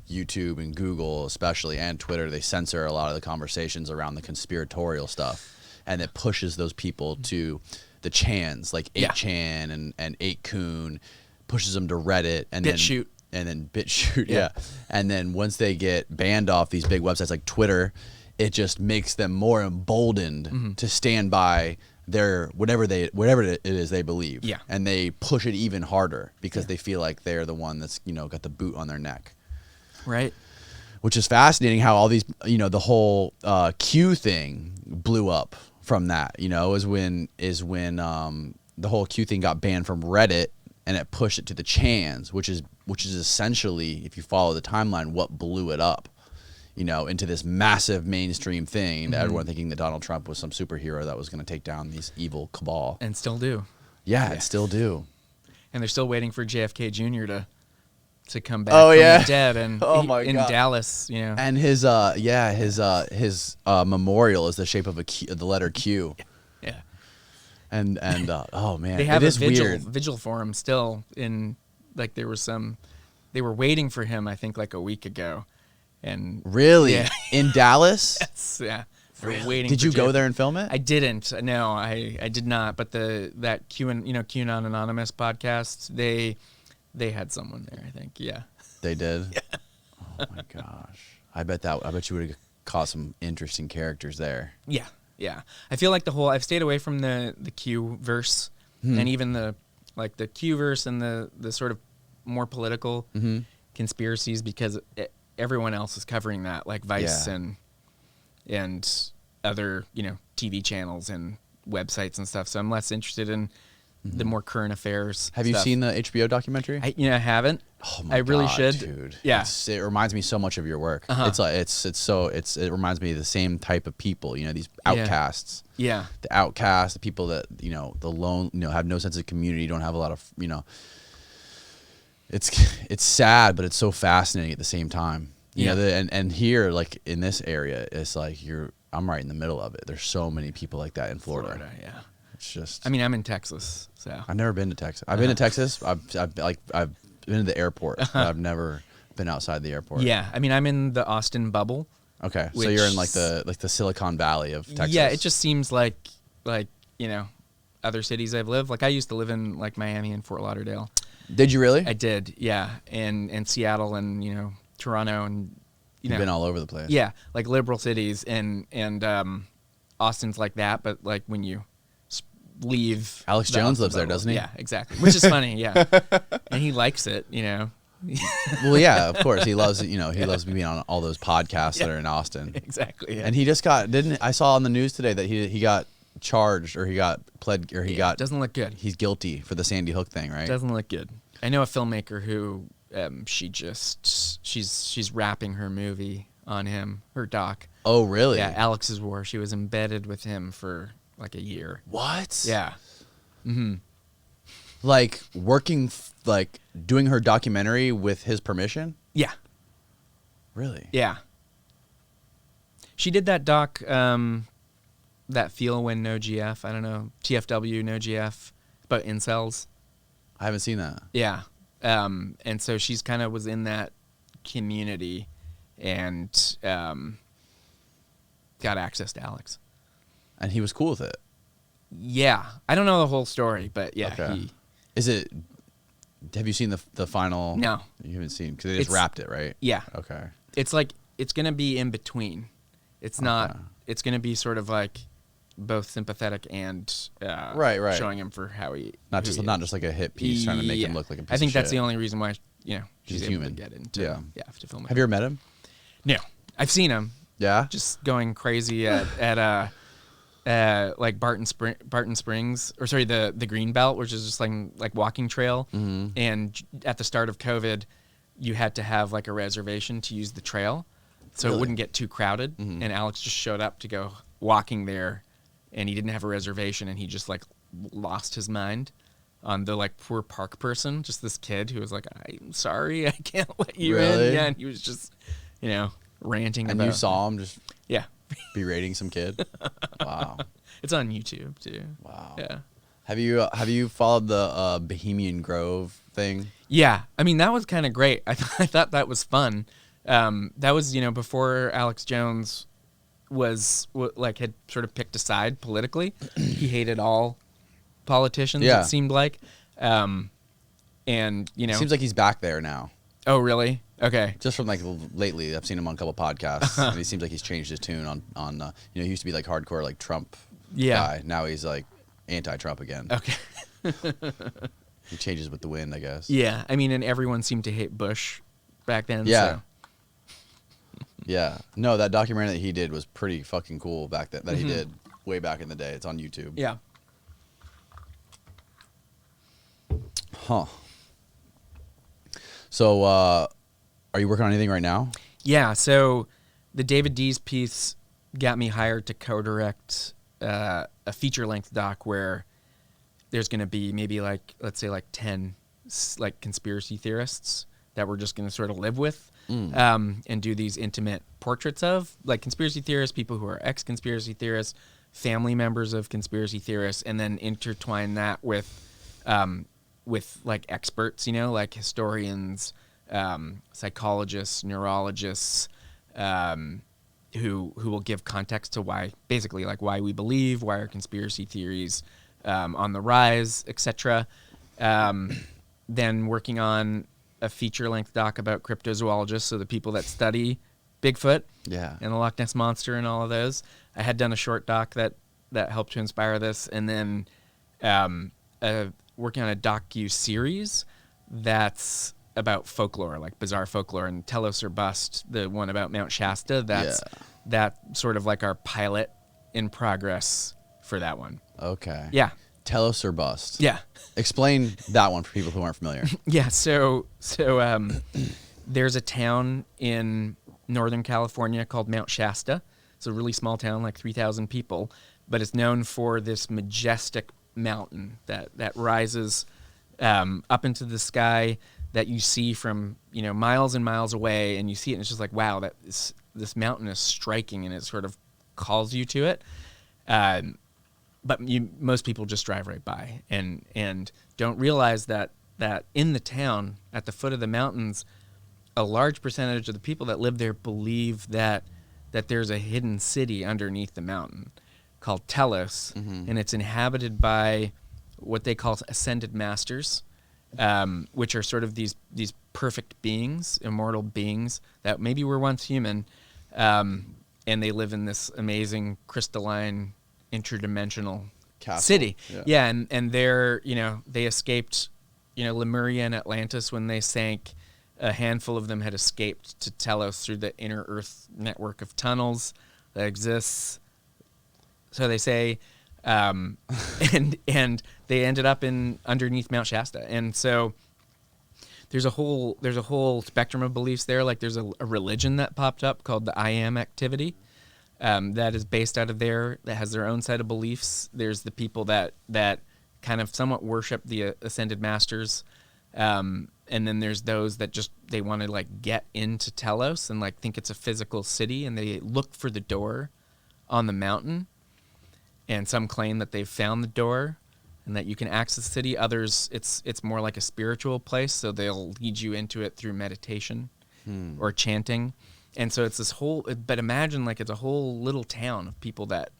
YouTube and Google, especially, and Twitter, they censor a lot of the conversations around the conspiratorial stuff, and it pushes those people to the Chans, like 8chan and 8kun, pushes them to Reddit and BitChute. then BitChute, and then once they get banned off these big websites like Twitter, it just makes them more emboldened to stand by their whatever it is they believe, and they push it even harder because they feel like they're the one that's got the boot on their neck, right? Which is fascinating how all these the whole Q thing blew up from that. Is when the whole Q thing got banned from Reddit, and it pushed it to the Chans, which is essentially, if you follow the timeline, what blew it up. Into this massive mainstream thing, that everyone thinking that Donald Trump was some superhero that was going to take down these evil cabal. And still do. Yeah, and still do. And they're still waiting for JFK Jr. to come back from the dead and in Dallas, And his memorial is the shape of the letter Q. Yeah. And oh man, they have it is vigil for him still in, like, they were waiting for him, I think, like a week ago. And really, in Dallas? Yes, yeah. Really? Waiting. Did you go there and film it? I didn't. No, I did not. But that QAnon Anonymous podcast, they had someone there, I think. Yeah. They did. Yeah. Oh my gosh, I bet you would have caught some interesting characters there. Yeah, yeah. I feel like I've stayed away from the Q verse and even the Q verse and the sort of more political conspiracies, because everyone else is covering that, like Vice and other TV channels and websites and stuff. So I'm less interested in the more current affairs. Have you seen the HBO documentary? I haven't. Oh my I really God, should. Dude. Yeah, it reminds me so much of your work. It's like it reminds me of the same type of people. These outcasts. Yeah. The outcasts, the people that the lone, have no sense of community, don't have a lot of It's sad, but it's so fascinating at the same time. You know, and here, like in this area, it's like I'm right in the middle of it. There's so many people like that in Florida. Yeah. It's just. I mean, I'm in Texas, so. I've never been to Texas. I've been to Texas. I've been to the airport, but I've never been outside the airport. Yeah, I mean, I'm in the Austin bubble. Okay, so you're in like the Silicon Valley of Texas. Yeah, it just seems like you know, other cities I've lived. Like I used to live in like Miami and Fort Lauderdale. Did you really? I did, yeah, and Seattle and Toronto and You've been all over the place. Yeah, like liberal cities and Austin's like that, but like when you leave. Alex Jones lives there, doesn't he? Yeah, exactly. Which is funny, yeah, and he likes it, Well, yeah, of course he loves it. He loves being on all those podcasts that are in Austin. Exactly. Yeah. And he just I saw on the news today that he got charged or he got pled or he got. Doesn't look good. He's guilty for the Sandy Hook thing, right? Doesn't look good. I know a filmmaker who she's wrapping her movie on him, her doc. Oh, really? Yeah, Alex's War. She was embedded with him for like a year. What? Yeah. Mm-hmm. Like working, like doing her documentary with his permission? Yeah. Really? Yeah. She did that doc, that Feel When No GF. I don't know, TFW No GF, about incels. I haven't seen that. Yeah. And so she's kind of was in that community and got access to Alex. And he was cool with it? Yeah. I don't know the whole story, but yeah. Okay. Have you seen the final? No. You haven't seen, because they just wrapped it, right? Yeah. Okay. It's like, it's going to be in between. It's not, it's going to be sort of like both sympathetic and right. showing him for how he not just like a hit piece trying to make him look like a piece of shit. I think that's the only reason why she's able human to get into to film it. Have you ever met him? No, I've seen him. Yeah, just going crazy at like Barton Springs, or sorry, the Greenbelt, which is just like walking trail. Mm-hmm. And at the start of COVID, you had to have like a reservation to use the trail, so it wouldn't get too crowded. Mm-hmm. And Alex just showed up to go walking there, and he didn't have a reservation, and he just like lost his mind on the like poor park person, just this kid who was like, "I'm sorry, I can't let you in." Yeah, and he was just ranting. And about, you saw him just berating some kid. Wow, it's on YouTube too. Wow. Yeah. Have you followed the Bohemian Grove thing? Yeah, I mean that was kind of great. I thought that was fun. That was before Alex Jones was had sort of picked a side politically. He hated all politicians. Yeah. It seemed like, and seems like he's back there now. Oh really? Okay. Just from like lately, I've seen him on a couple podcasts, and he seems like he's changed his tune on he used to be like hardcore like Trump guy. Now he's like anti-Trump again. Okay. He changes with the wind, I guess. Yeah, I mean, and everyone seemed to hate Bush back then. Yeah. So. Yeah. No, that documentary that he did was pretty fucking cool back then. That Mm-hmm. he did way back in the day. It's on YouTube. Yeah. Huh. So, are you working on anything right now? Yeah. So, the David Dees piece got me hired to co-direct a feature-length doc where there's going to be maybe let's say 10 conspiracy theorists that we're just going to sort of live with and do these intimate portraits of, like conspiracy theorists, people who are ex-conspiracy theorists, family members of conspiracy theorists, and then intertwine that with like experts, like historians, psychologists, neurologists, who will give context to why we believe, why are conspiracy theories on the rise, etc. Then working on a feature-length doc about cryptozoologists, so the people that study Bigfoot and the Loch Ness Monster and all of those. I had done a short doc that helped to inspire this, and then working on a docu-series that's about folklore, like bizarre folklore, and Tell Us or Bust, the one about Mount Shasta. That's sort of like our pilot in progress for that one. Okay. Yeah. Tell Us or Bust. Yeah. Explain that one for people who aren't familiar. Yeah. So there's a town in Northern California called Mount Shasta. It's a really small town, like 3,000 people, but it's known for this majestic mountain that rises up into the sky. that you see from, miles and miles away, and you see it and it's just like, wow, this mountain is striking, and it sort of calls you to it. But most people just drive right by and don't realize that in the town at the foot of the mountains, a large percentage of the people that live there believe that there's a hidden city underneath the mountain called Telos, and it's inhabited by what they call ascended masters, which are sort of these perfect beings, immortal beings that maybe were once human, and they live in this amazing crystalline interdimensional Castle. City. Yeah, and they're, they escaped, Lemuria and Atlantis when they sank. A handful of them had escaped to Telos through the inner Earth network of tunnels that exists. So they say, and they ended up underneath Mount Shasta. And so there's a whole spectrum of beliefs there. Like there's a religion that popped up called the I Am activity. That is based out of there, that has their own set of beliefs. There's the people that kind of somewhat worship the ascended masters, and then there's those that just they want to like get into Telos and like think it's a physical city, and they look for the door on the mountain. And some claim that they've found the door and that you can access the city. Others, it's more like a spiritual place, so they'll lead you into it through meditation or chanting. And so it's this whole, but imagine like it's a whole little town of people that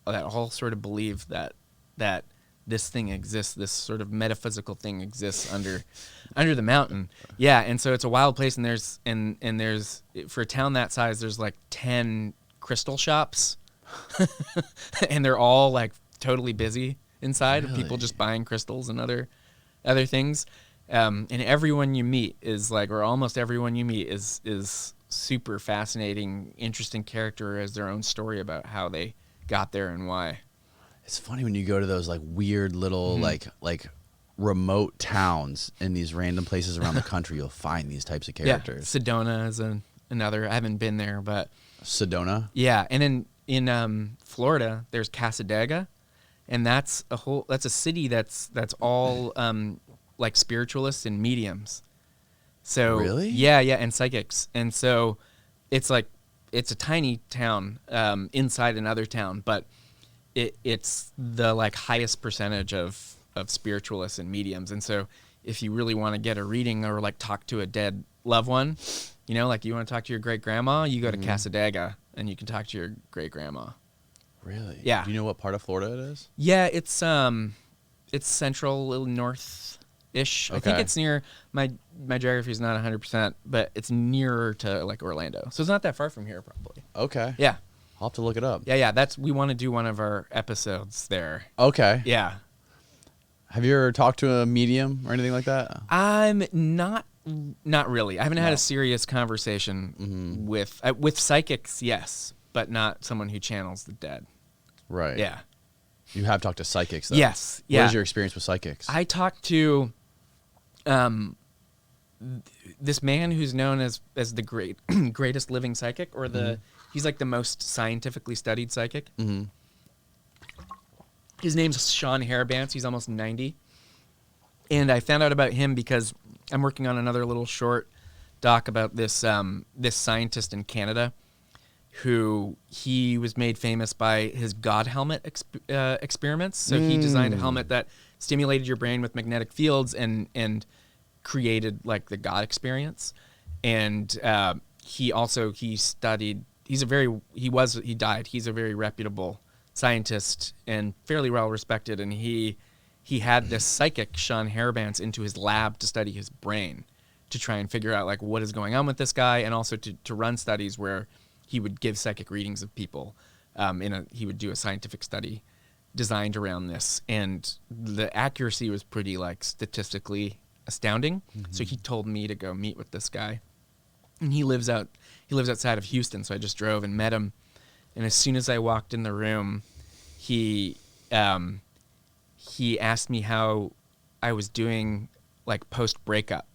all sort of believe that this thing exists, this sort of metaphysical thing exists under the mountain. Yeah, and so it's a wild place, and there's for a town that size, there's like 10 crystal shops, and they're all like totally busy inside of people just buying crystals and other things. And everyone you meet is like, or almost everyone you meet is super fascinating, interesting character, has their own story about how they got there and why. It's funny when you go to those like weird little like remote towns in these random places around the country, you'll find these types of characters. Yeah, Sedona is another. I haven't been there, but Sedona. Yeah, and in Florida, there's Cassadaga, and that's a city that's all like spiritualists and mediums. So really? Yeah, and psychics. And so it's a tiny town inside another town, but it's the like highest percentage of spiritualists and mediums. And so if you really want to get a reading or like talk to a dead loved one, like you want to talk to your great grandma, you go to Cassadaga and you can talk to your great grandma. Really? Yeah. Do you know what part of Florida it is? Yeah, it's central, a little north-ish. Okay. I think it's near, my geography is not 100%, but it's nearer to like Orlando. So it's not that far from here probably. Okay. Yeah. I'll have to look it up. Yeah, we want to do one of our episodes there. Okay. Yeah. Have you ever talked to a medium or anything like that? I'm not really. I haven't had a serious conversation with psychics, yes, but not someone who channels the dead. Right. Yeah. You have talked to psychics, though. Yes. Yeah. What is your experience with psychics? I talked to this man who's known as the greatest living psychic, or he's like the most scientifically studied psychic. Mm-hmm. His name's Sean Harabance. He's almost 90. And I found out about him because I'm working on another little short doc about this this scientist in Canada who he was made famous by his God helmet experiments. So he designed a helmet that stimulated your brain with magnetic fields and created like the God experience. And he studied. He died. He's a very reputable scientist and fairly well respected. And he had this psychic, Sean Harabance, into his lab to study his brain, to try and figure out like what is going on with this guy, and also to run studies where he would give psychic readings of people. He would do a scientific study designed around this, and the accuracy was pretty like statistically astounding. Mm-hmm. So he told me to go meet with this guy, and he lives outside of Houston. So I just drove and met him, and as soon as I walked in the room, he asked me how I was doing like post breakup,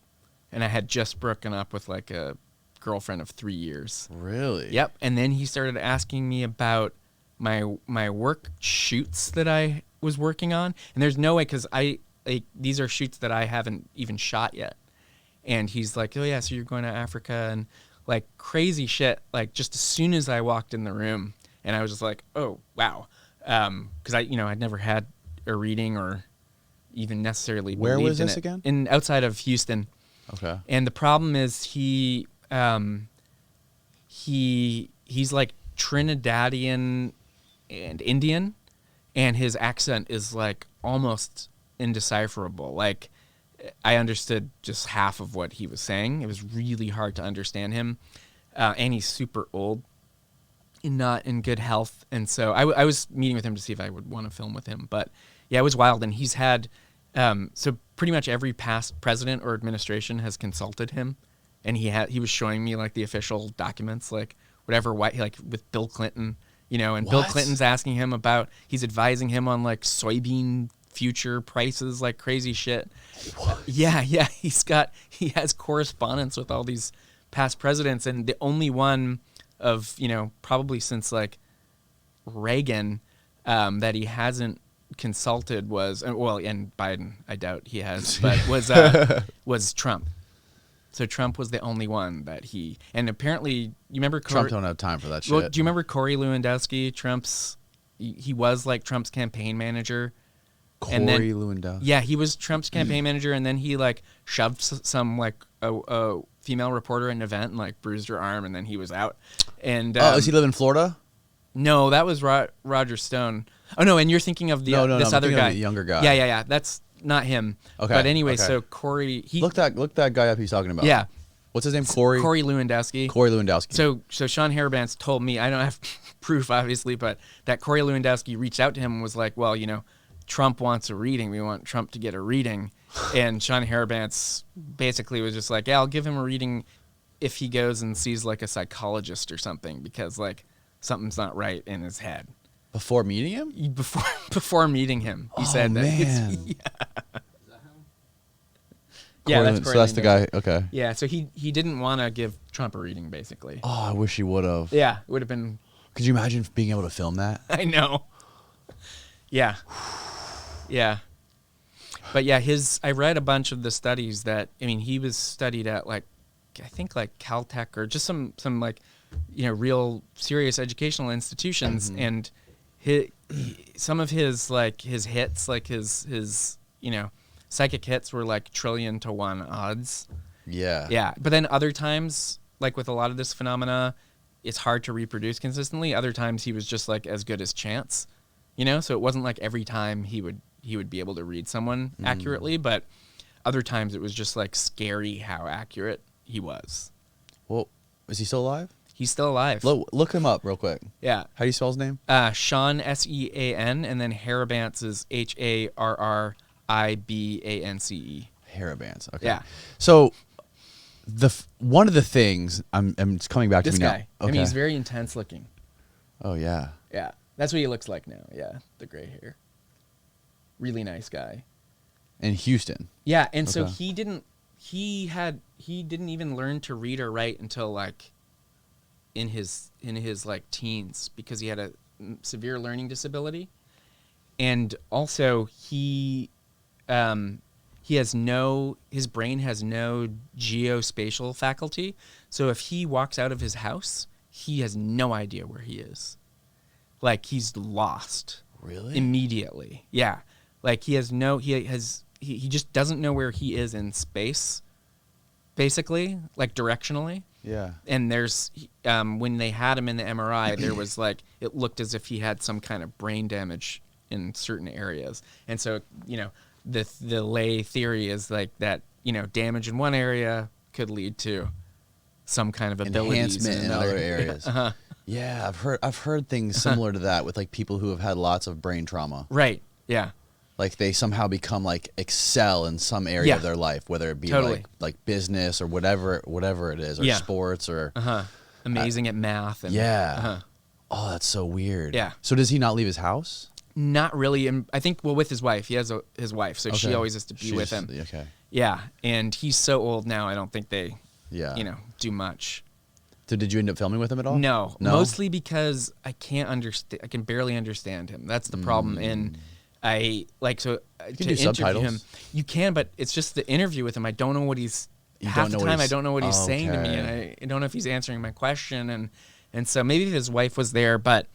and I had just broken up with like a girlfriend of 3 years. Really? Yep. And then he started asking me about my work shoots that I was working on, and there's no way, because these are shoots that I haven't even shot yet. And he's like, oh yeah, so you're going to Africa, and like crazy shit. Like just as soon as I walked in the room, and I was just like, oh wow, because I'd never had a reading or even necessarily Where believed was in this it. again? In outside of Houston. Okay. And the problem is he's like Trinidadian and Indian, and his accent is like almost indecipherable. Like I understood just half of what he was saying. It was really hard to understand him. And he's super old and not in good health. And so I was meeting with him to see if I would want to film with him. But yeah, it was wild. And he's had, so pretty much every past president or administration has consulted him. And he was showing me like the official documents, like whatever, like with Bill Clinton, and Bill What? Clinton's asking him he's advising him on like soybean future prices, like crazy shit. What? Yeah. He has correspondence with all these past presidents, and the only one of, probably since like Reagan, that he hasn't consulted was, and Biden, I doubt he has, but was Trump. So Trump was the only one that and apparently, you remember Trump don't have time for that shit. Well, do you remember Corey Lewandowski? He was like Trump's campaign manager. Corey Lewandowski. Yeah, he was Trump's campaign manager, and then he like shoved some like a female reporter at an event and like bruised her arm, and then he was out. And does he live in Florida? No, that was Roger Stone. Oh no, and you're thinking of this other guy, the younger guy. Yeah. That's not him. Okay. But anyway, okay. So Corey, look that guy up he's talking about. Yeah. What's his name? Corey Lewandowski. Corey Lewandowski. So Sean Harabantz told me, I don't have proof obviously, but that Corey Lewandowski reached out to him and was like, well, Trump wants a reading. We want Trump to get a reading. And Sean Harabantz basically was just like, yeah, I'll give him a reading if he goes and sees like a psychologist or something, because like something's not right in his head. Before meeting him? Before meeting him, he said that. Man. Yeah, that's so that's the guy. Okay. Yeah, so he didn't want to give Trump a reading, basically. Oh, I wish he would have. Yeah, it would have been. Could you imagine being able to film that? I know. Yeah. Yeah. But yeah, I read a bunch of the studies that, he was studied at like, I think like Caltech or just some like, real serious educational institutions. Mm-hmm. And some of his hits, like his psychic hits were like 1,000,000,000,000 to 1 odds. Yeah. Yeah. But then other times, like with a lot of this phenomena, it's hard to reproduce consistently. Other times he was just like as good as chance, so it wasn't like every time he would be able to read someone accurately, but other times it was just like scary how accurate he was. Well, is he still alive? He's still alive. Look him up real quick. Yeah. How do you spell his name? Sean, Sean, and then Harabantz is Harribance. Harabantz. Okay. Yeah. So one of the things it's coming back to this me guy. now. Okay. He's very intense looking. Oh yeah. Yeah. That's what he looks like now. Yeah. The gray hair. Really nice guy. In Houston. Yeah, and so Okay. he didn't even learn to read or write until like in his like teens, because he had a severe learning disability. And also his brain has no geospatial faculty. So if he walks out of his house, he has no idea where he is. Like he's lost. Really? Immediately. Yeah. Like he just doesn't know where he is in space, basically, like directionally. Yeah. And there's when they had him in the MRI, there was like, it looked as if he had some kind of brain damage in certain areas. And so, the lay theory is like that, damage in one area could lead to some kind of abilities enhancement in other areas. Uh-huh. Yeah, I've heard things similar to that with like people who have had lots of brain trauma. Right. Yeah. Like they somehow become like excel in some area of their life, whether it be like business or whatever it is, or sports or amazing at math. And, Oh, that's so weird. Yeah. So does he not leave his house? Not really. I think with his wife. He has his wife, so she always has to be with him. Okay. Yeah, and he's so old now. I don't think they, do much. So did you end up filming with him at all? No, mostly because I can't understand. I can barely understand him. That's the problem. And I like to do interview subtitles. him. You can, but it's just the interview with him. I don't know what he's half the time I don't know what he's saying to me, and I don't know if he's answering my question, and so maybe his wife was there, but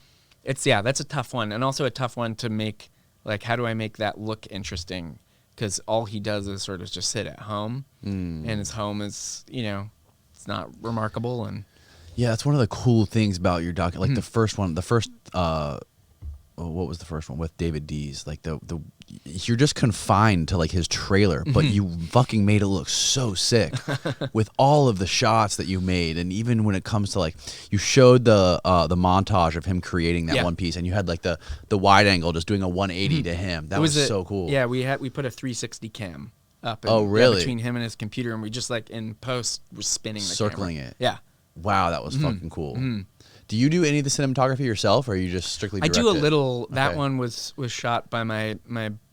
that's a tough one, and also a tough one to make. Like, how do I make that look interesting? Because all he does is sort of just sit at home, and his home is, it's not remarkable. And yeah, that's one of the cool things about your doc. Like the first one, what was the first one with David Dees? Like you're just confined to like his trailer, but you fucking made it look so sick with all of the shots that you made, and even when it comes to like you showed the montage of him creating that one piece, and you had like the wide angle just doing a 180 to him. That was so cool. Yeah, we put a 360 cam up. Between him and his computer, and we just like in post was spinning the circling camera. it. Yeah. Wow, that was fucking cool. Do you do any of the cinematography yourself, or are you just strictly direct I do a it? little. That one was shot by my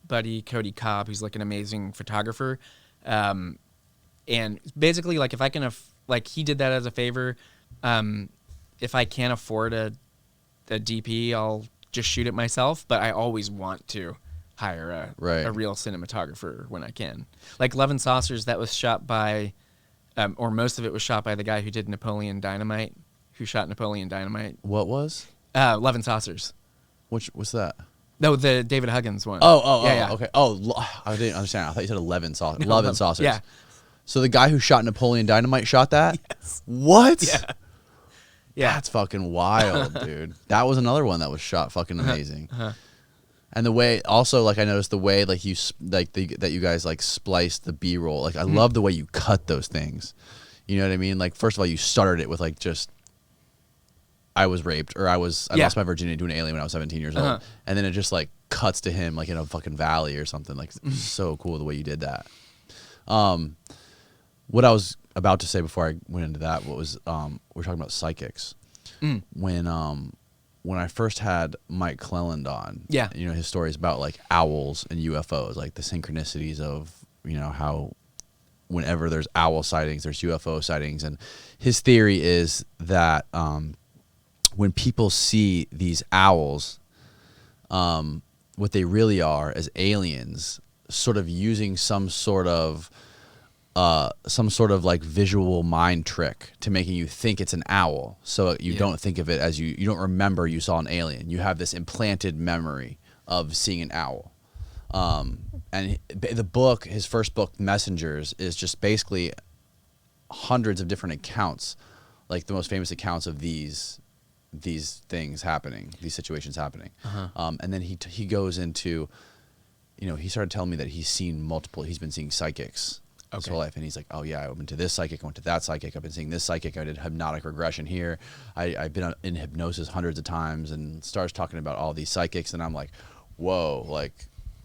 buddy Cody Cobb, who's like an amazing photographer. And basically, like if I can, he did that as a favor. If I can't afford a DP, I'll just shoot it myself. But I always want to hire a real cinematographer when I can. Like Love and Saucers, that was shot by, or most of it was shot by the guy who did Napoleon Dynamite. Who shot Napoleon Dynamite? What was? Love and Saucers. What's that? No, the David Huggins one. Yeah. Okay. I didn't understand. I thought you said 11 saucers. No, Love and Saucers. Yeah. So the guy who shot Napoleon Dynamite shot that? Yes. What? Yeah. That's fucking wild, dude. That was another one that was shot fucking amazing. And the way, also, like I noticed the way, like that you guys like spliced the B-roll. Like I love the way you cut those things. You know what I mean? Like first of all, you started it with like just. I was raped, or I lost my virginity to an alien when I was 17 years old. And then it just like cuts to him like in a fucking valley or something. Like so cool the way you did that. What I was about to say before I went into that, we're talking about psychics. When I first had Mike Cleland on, his stories about like owls and UFOs, like the synchronicities of, how whenever there's owl sightings, there's UFO sightings. And his theory is that, when people see these owls, what they really are as aliens, sort of using some sort of like visual mind trick to making you think it's an owl, so you don't think of it as you don't remember you saw an alien. You have this implanted memory of seeing an owl. And his first book, Messengers, is just basically hundreds of different accounts, like the most famous accounts of these things happening, these situations happening. And then he goes into, he started telling me that he's been seeing psychics his whole life. And he's like, oh yeah, I went to this psychic, I went to that psychic, I've been seeing this psychic, I did hypnotic regression here. I've been in hypnosis hundreds of times, and starts talking about all these psychics. And I'm like, whoa, like,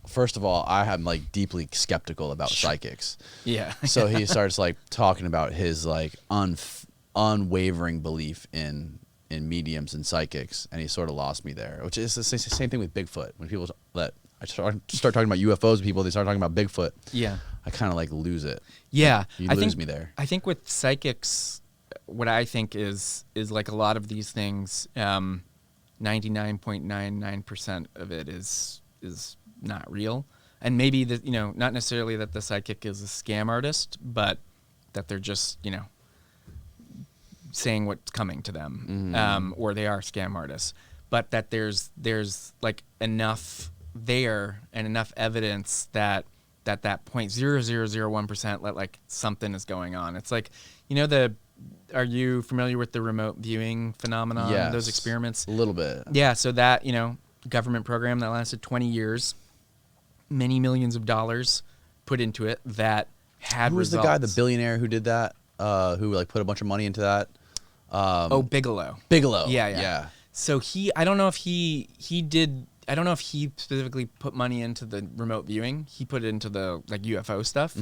first of all, I am like deeply skeptical about psychics. Yeah. So he starts like talking about his like unwavering belief in mediums and psychics, and he sort of lost me there, which is the same thing with Bigfoot. When people I start talking about UFOs with people, they start talking about Bigfoot. Yeah. I kind of like lose it. Yeah. You lose me there. I think with psychics, what I think is like a lot of these things, 99.99% of it is not real. And maybe not necessarily that the psychic is a scam artist, but that they're just, saying what's coming to them, or they are scam artists, but that there's like enough there and enough evidence that 0.0001% that like something is going on. It's like, are you familiar with the remote viewing phenomenon? Yes, those experiments? A little bit. Yeah. So that, government program that lasted 20 years, many millions of dollars put into it that had results. Who was the guy, the billionaire who did that? Who like put a bunch of money into that? Bigelow. Yeah. So I don't know if he specifically put money into the remote viewing. He put it into the like UFO stuff.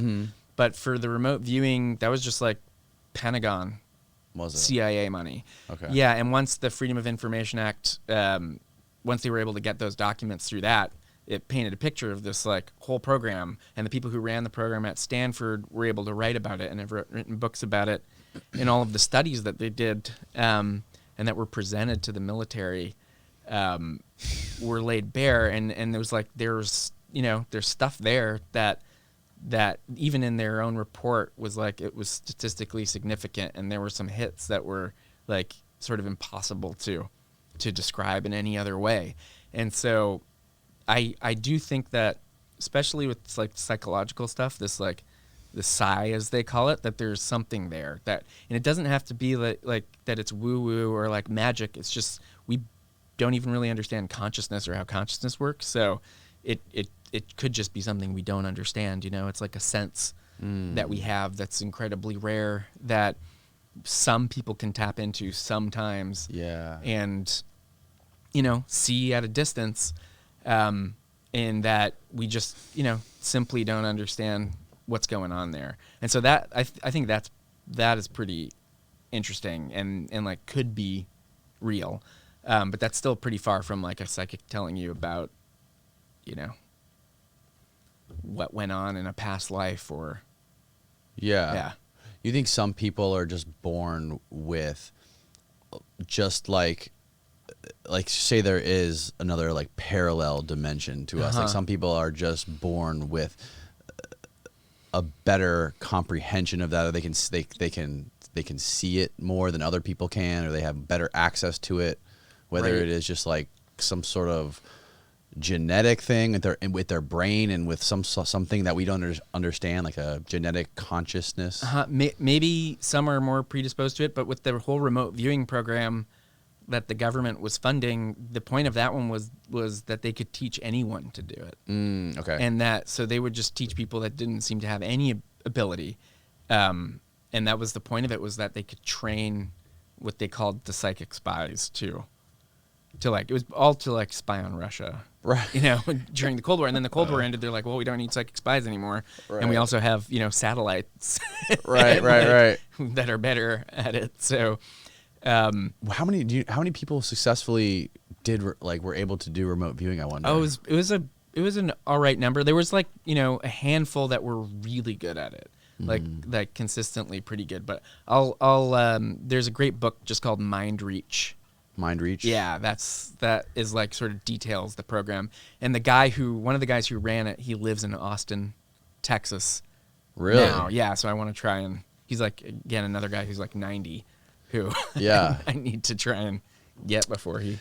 But for the remote viewing, that was just like Pentagon, CIA money. Okay. Yeah, and once the Freedom of Information Act, once they were able to get those documents through that, it painted a picture of this like whole program, and the people who ran the program at Stanford were able to write about it and have written books about it in all of the studies that they did, and that were presented to the military, were laid bare. And there's stuff there that that even in their own report was like it was statistically significant, and there were some hits that were like sort of impossible to describe in any other way. And so I do think that, especially with like psychological stuff, this like the psi as they call it, that there's something there that, and it doesn't have to be like that it's woo woo or like magic. It's just we don't even really understand consciousness or how consciousness works. So it could just be something we don't understand. You know, it's like a sense that we have that's incredibly rare that some people can tap into sometimes. Yeah. And, you know, see at a distance, and that we just, you know, simply don't understand what's going on there. And so that I think that is pretty interesting and like could be real. But that's still pretty far from like a psychic telling you about, you know, what went on in a past life or. Yeah. You think some people are just born with just like say there is another like parallel dimension to us. Like some people are just born with a better comprehension of that, or they can see it more than other people can, or they have better access to it, whether it is just like some sort of genetic thing with their brain and with something that we don't understand, like a genetic consciousness. Maybe some are more predisposed to it, but with the whole remote viewing program that the government was funding, the point of that one was that they could teach anyone to do it. Okay. And that, so they would just teach people that didn't seem to have any ability. And that was the point of it, was that they could train what they called the psychic spies to like, it was all to like spy on Russia, right? You know, during the Cold War. And then the Cold War ended. They're like, well, we don't need psychic spies anymore. Right. And we also have, you know, satellites. right. That are better at it. So, how many people successfully were able to do remote viewing? I wonder. Oh, it was an all right number. There was like, you know, a handful that were really good at it. Like consistently pretty good. But there's a great book just called Mind Reach. Mind Reach? Yeah, that is like sort of details the program. And one of the guys who ran it, he lives in Austin, Texas. Really? Now. Yeah, so I want to try and, he's like, again, another guy who's like 90 who I need to try and get before he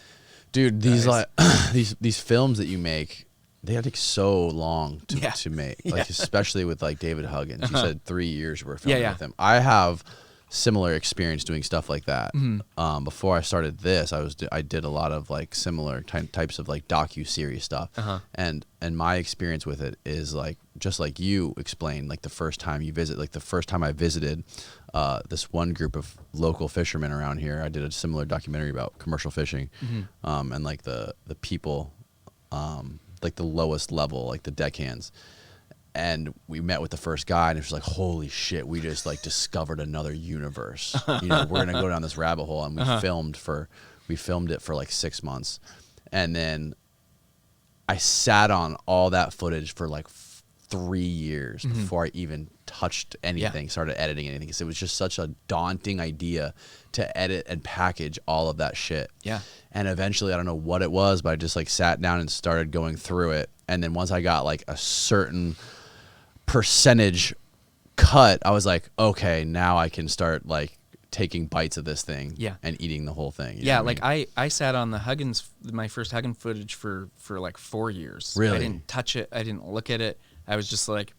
Dude, these like these films that you make, they take so long to make. Like especially with like David Huggins. You said 3 years you were filming with him. I have similar experience doing stuff like that. Before I started this, I did a lot of like similar types of like docu-series stuff. And my experience with it is like just like you explained, like the first time I visited this one group of local fishermen around here. I did a similar documentary about commercial fishing, and like the people, like the lowest level, like the deckhands. And we met with the first guy, and it was like, holy shit, we just like discovered another universe. You know, we're gonna go down this rabbit hole, and we filmed it for like 6 months, and then I sat on all that footage for like 3 years before I even touched anything, started editing anything, because it was just such a daunting idea to edit and package all of that shit. Yeah. And eventually, I don't know what it was, but I just like sat down and started going through it. And then once I got like a certain percentage cut, I was like, okay, now I can start like taking bites of this thing and eating the whole thing. You know what I mean? I sat on my first Huggins footage for like 4 years. Really? I didn't touch it. I didn't look at it. I was just like,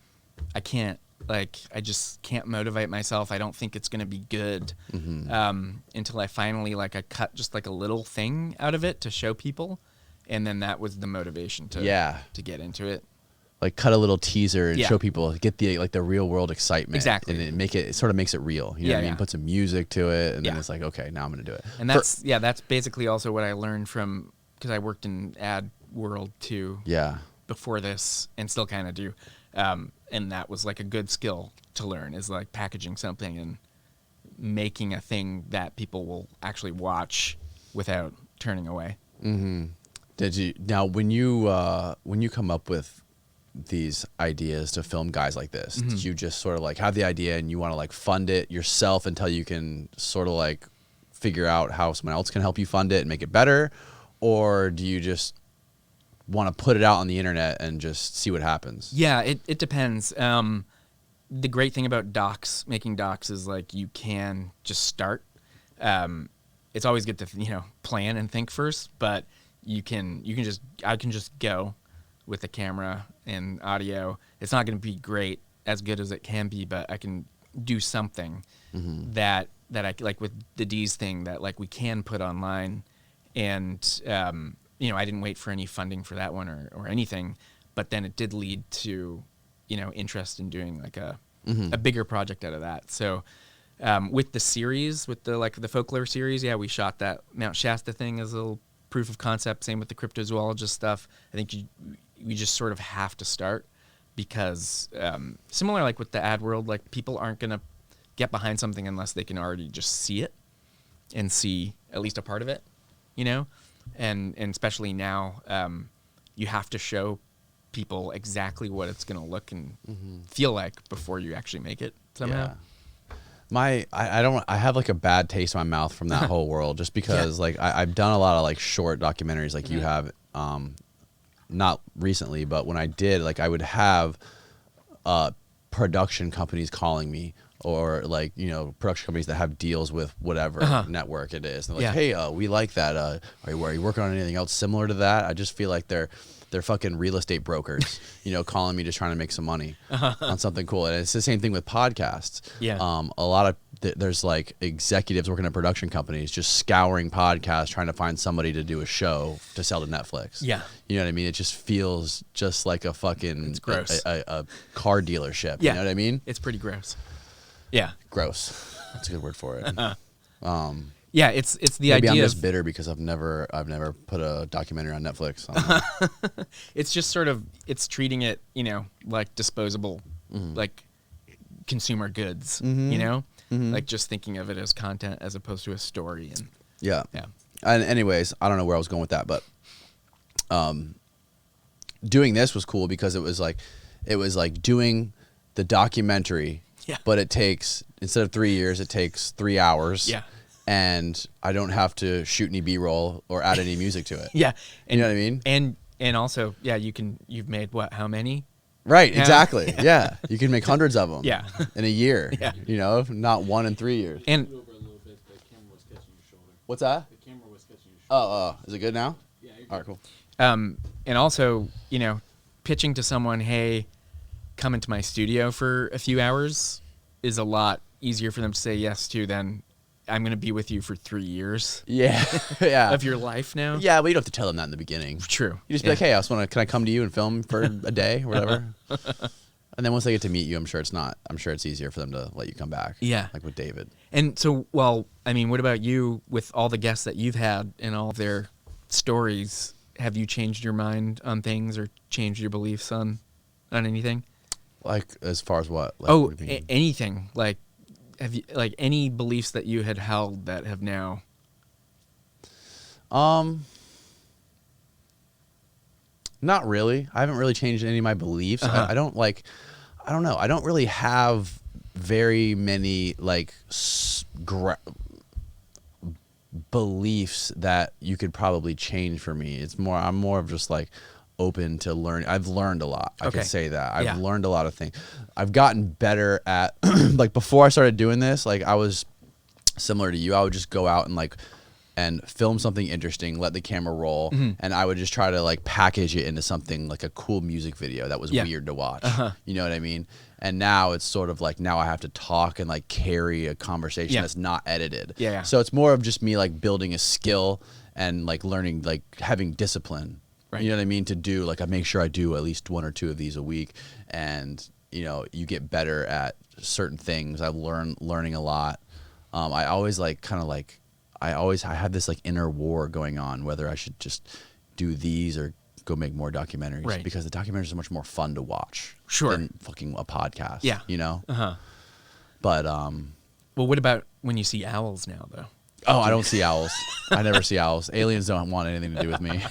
I just can't motivate myself. I don't think it's going to be good until I finally I cut just like a little thing out of it to show people. And then that was the motivation to get into it. Like cut a little teaser and show people, get the the real world excitement. Exactly. And it sort of makes it real. You know what I mean? Put some music to it, and then it's like, okay, now I'm going to do it. And that's basically also what I learned from, because I worked in ad world too. Yeah. Before this, and still kind of do. And that was like a good skill to learn, is like packaging something and making a thing that people will actually watch without turning away. Did you, now when you come up with these ideas to film guys like this, did you just sort of like have the idea and you want to like fund it yourself until you can sort of like figure out how someone else can help you fund it and make it better? Or do you just want to put it out on the internet and just see what happens? Yeah, it depends. The great thing about making docs is like you can just start. It's always good to plan and think first, but I can just go with the camera and audio. It's not going to be great, as good as it can be, but I can do something that I like with the D's thing that like we can put online. And I didn't wait for any funding for that one or anything, but then it did lead to interest in doing like a bigger project out of that. So with the series, with the folklore series, we shot that Mount Shasta thing as a little proof of concept. Same with the cryptozoologist stuff. I think we just sort of have to start because similar like with the ad world, like people aren't gonna get behind something unless they can already just see it and see at least a part of it, and especially now you have to show people exactly what it's gonna look and feel like before you actually make it somehow. Yeah. I have like a bad taste in my mouth from that whole world just because like I've done a lot of like short documentaries like you have, not recently, but when I did, like I would have production companies calling me or like, production companies that have deals with whatever network it is. And they're like, hey, we like that. Are you working on anything else similar to that? I just feel like they're fucking real estate brokers, calling me just trying to make some money on something cool. And it's the same thing with podcasts. Yeah. A lot of there's like executives working at production companies just scouring podcasts, trying to find somebody to do a show to sell to Netflix. Yeah. You know what I mean? It just feels just like a fucking it's gross. A car delership. Yeah. You know what I mean? It's pretty gross. Yeah. Gross. That's a good word for it. Yeah, it's the maybe idea. I'm just bitter because I've never put a documentary on Netflix. It's just sort of treating it, like disposable, like consumer goods, like just thinking of it as content as opposed to a story. And yeah. And anyways, I don't know where I was going with that, but doing this was cool because it was like doing the documentary, but it takes, instead of 3 years, it takes 3 hours. Yeah. And I don't have to shoot any B-roll or add any music to it. Yeah. And, you know what I mean? And also, you've made how many? Right, exactly. Yeah. You can make hundreds of them in a year, not 1 in 3 years. And over a little bit, the camera was catching your shoulder. What's that? The camera was catching your shoulder. Oh, is it good now? Yeah, you're good. All right, cool. and also, pitching to someone, hey, come into my studio for a few hours is a lot easier for them to say yes to than I'm going to be with you for 3 years. Yeah. Yeah. Of your life now. Yeah, but you don't have to tell them that in the beginning. True. You just be like, hey, can I come to you and film for a day or whatever? And then once they get to meet you, I'm sure it's easier for them to let you come back. Yeah. Like with David. And so, what about you with all the guests that you've had and all of their stories? Have you changed your mind on things or changed your beliefs on anything? Like as far as what? Like, what do you mean? Anything. Like, have you any beliefs that you had held that have now? Not really. I haven't really changed any of my beliefs. I don't know. I don't really have very many beliefs that you could probably change for me. I'm more of just like open to learn. I've learned a lot. I can say that. I've learned a lot of things. I've gotten better at like before I started doing this, like I was similar to you. I would just go out and film something interesting, let the camera roll, and I would just try to like package it into something like a cool music video that was weird to watch. You know what I mean? And now it's sort of like now I have to talk and like carry a conversation that's not edited. Yeah. So it's more of just me like building a skill and like learning, like having discipline. Right. You know what I mean? To do like I make sure I do at least 1 or 2 of these a week, and you get better at certain things. I'm learning a lot. I always I have this like inner war going on whether I should just do these or go make more documentaries, because the documentaries are much more fun to watch than fucking a podcast. Yeah. But well, what about when you see owls now though? Oh, I don't see owls. I never see owls. Aliens don't want anything to do with me.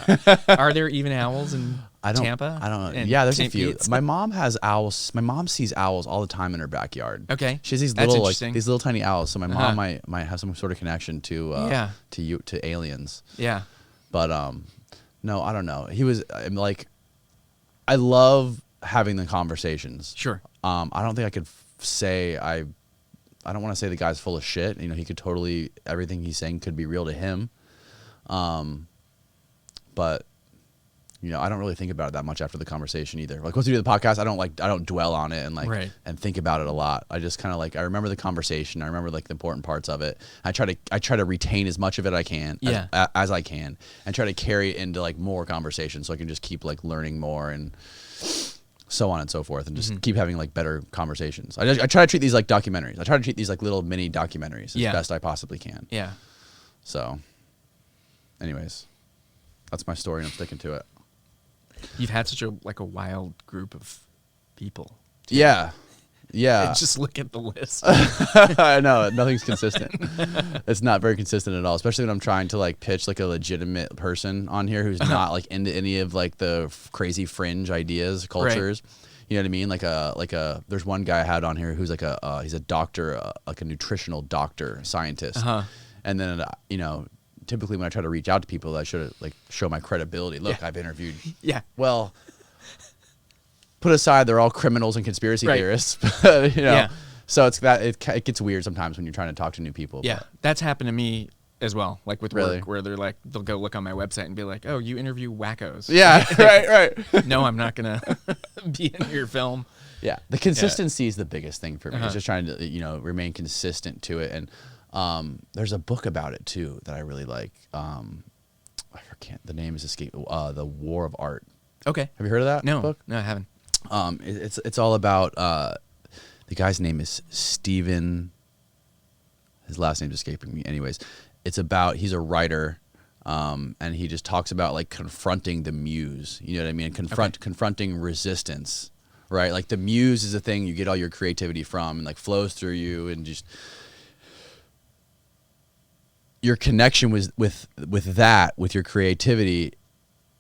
Are there even owls in Tampa? I don't know. Yeah, there's a few. My mom has owls. My mom sees owls all the time in her backyard. Okay. She has these little tiny owls. So my mom might have some sort of connection to aliens. Yeah. But No, I don't know. I'm like, I love having the conversations. Sure. I don't think I could say I don't want to say the guy's full of shit. He could totally, everything he's saying could be real to him. But I don't really think about it that much after the conversation either. Like once we do the podcast, I don't dwell on it and and think about it a lot. I just kind of I remember the conversation. I remember the important parts of it. I try to retain as much of it as I can, and try to carry it into more conversations so I can just keep learning more and so on and so forth, and just keep having better conversations. I try to treat these like documentaries. I try to treat these like little mini documentaries as best I possibly can. Yeah. So, anyways, that's my story, and I'm sticking to it. You've had such a wild group of people. Yeah. Just look at the list. I know, nothing's consistent. It's not very consistent at all, especially when I'm trying to pitch a legitimate person on here who's not into any of the crazy fringe ideas, cultures. Right. You know what I mean? There's one guy I had on here who's he's a doctor, a nutritional doctor, scientist. Uh-huh. And then typically when I try to reach out to people, I should show my credibility. Look, I've interviewed. Yeah. Well, put aside they're all criminals and conspiracy theorists. Yeah. So it gets weird sometimes when you're trying to talk to new people. Yeah, that's happened to me as well. With really? Work, where they'll go look on my website and be like, "Oh, you interview wackos." Yeah. Right. No, I'm not gonna be in your film. Yeah, the consistency is the biggest thing for me. It's just trying to remain consistent to it. And there's a book about it too that I really like. I forget, the name is escaping. The War of Art. Okay. Have you heard of that book? No, I haven't. It's all about the guy's name is Stephen. His last name's escaping me. Anyways, he's a writer, and he just talks about confronting the muse. You know what I mean? Confronting resistance, right? The muse is a thing you get all your creativity from and flows through you, and just your connection with your creativity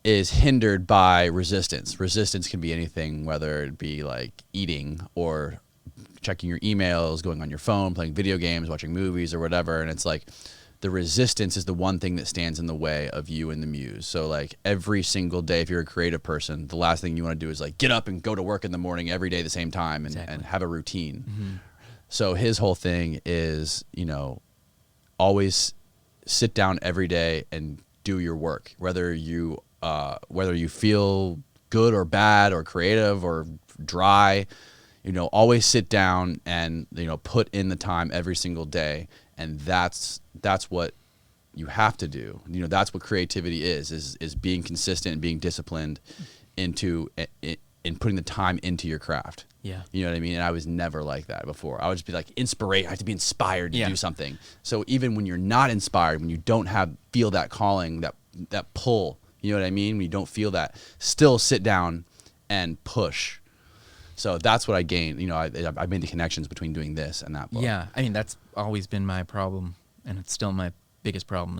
is hindered by resistance. Resistance can be anything, whether it be eating or checking your emails, going on your phone, playing video games, watching movies or whatever. And it's the resistance is the one thing that stands in the way of you and the muse. So every single day, if you're a creative person, the last thing you want to do is get up and go to work in the morning every day at the same time and have a routine. Mm-hmm. So his whole thing is, always sit down every day and do your work, whether you feel good or bad or creative or dry, always sit down and, put in the time every single day. And that's what you have to do. That's what creativity is being consistent and being disciplined in putting the time into your craft. Yeah. You know what I mean? And I was never like that before. I would just be I have to be inspired to do something. So even when you're not inspired, when you don't feel that calling, that pull, you know what I mean? When you don't feel that, still sit down and push. So that's what I gained. I made the connections between doing this and that book. Yeah, I mean that's always been my problem, and it's still my biggest problem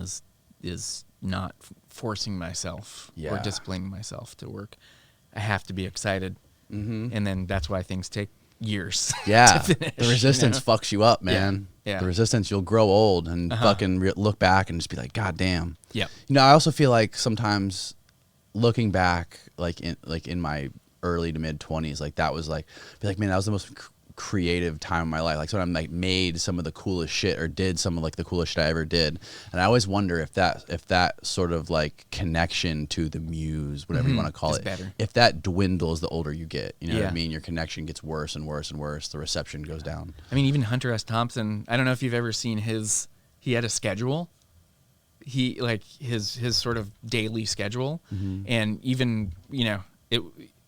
is not forcing myself or disciplining myself to work. I have to be excited, and then that's why things take years. Yeah, to finish, the resistance fucks you up, man. Yeah. The resistance, you'll grow old and fucking look back and just be like, God damn. Yeah. I also feel sometimes looking back, in my early to mid 20s, that was man, that was the most creative time of my life. So when I made some of the coolest shit or did some of the coolest shit I ever did. And I always wonder if that sort of connection to the muse, whatever you want to call it, better. If that dwindles the older you get, you know what I mean? Your connection gets worse and worse and worse. The reception goes down. I mean, even Hunter S. Thompson, I don't know if you've ever seen he had a schedule. He his sort of daily schedule, and even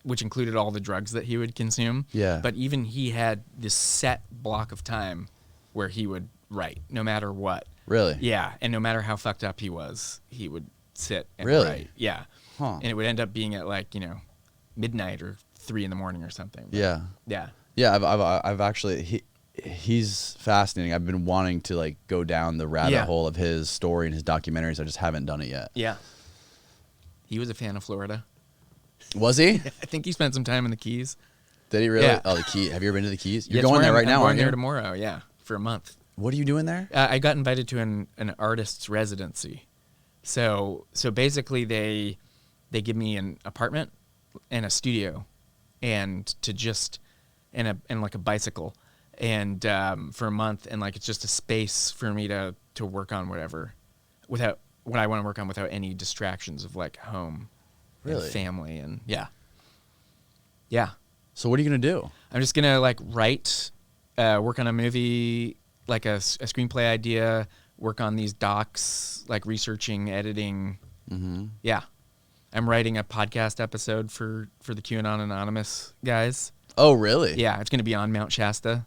which included all the drugs that he would consume. Yeah. But even he had this set block of time where he would write, no matter what. Really? Yeah, and no matter how fucked up he was, he would sit and really? write. Yeah. Huh. And it would end up being at midnight or 3 a.m. or something. But yeah. Yeah. Yeah, I've actually he's fascinating. I've been wanting to go down the rabbit hole of his story and his documentaries. I just haven't done it yet. Yeah. He was a fan of Florida. Was he? I think he spent some time in the Keys. Did he really? Yeah. Oh, the Keys. Have you ever been to the Keys? You're going there right now, aren't you? I'm going there tomorrow, yeah, for a month. What are you doing there? I got invited to an artist's residency. So basically they give me an apartment and a studio, and to just and like a bicycle, and for a month, and like it's just a space for me to work on whatever, without what I want to work on, without any distractions of like home, Really? and family, and yeah. So what are you gonna do? I'm just gonna like write, work on a movie, like a screenplay idea, work on these docs, like researching, editing. Mm-hmm. Yeah, I'm writing a podcast episode for the QAnon Anonymous guys. Oh, really? Yeah, it's gonna be on Mount Shasta.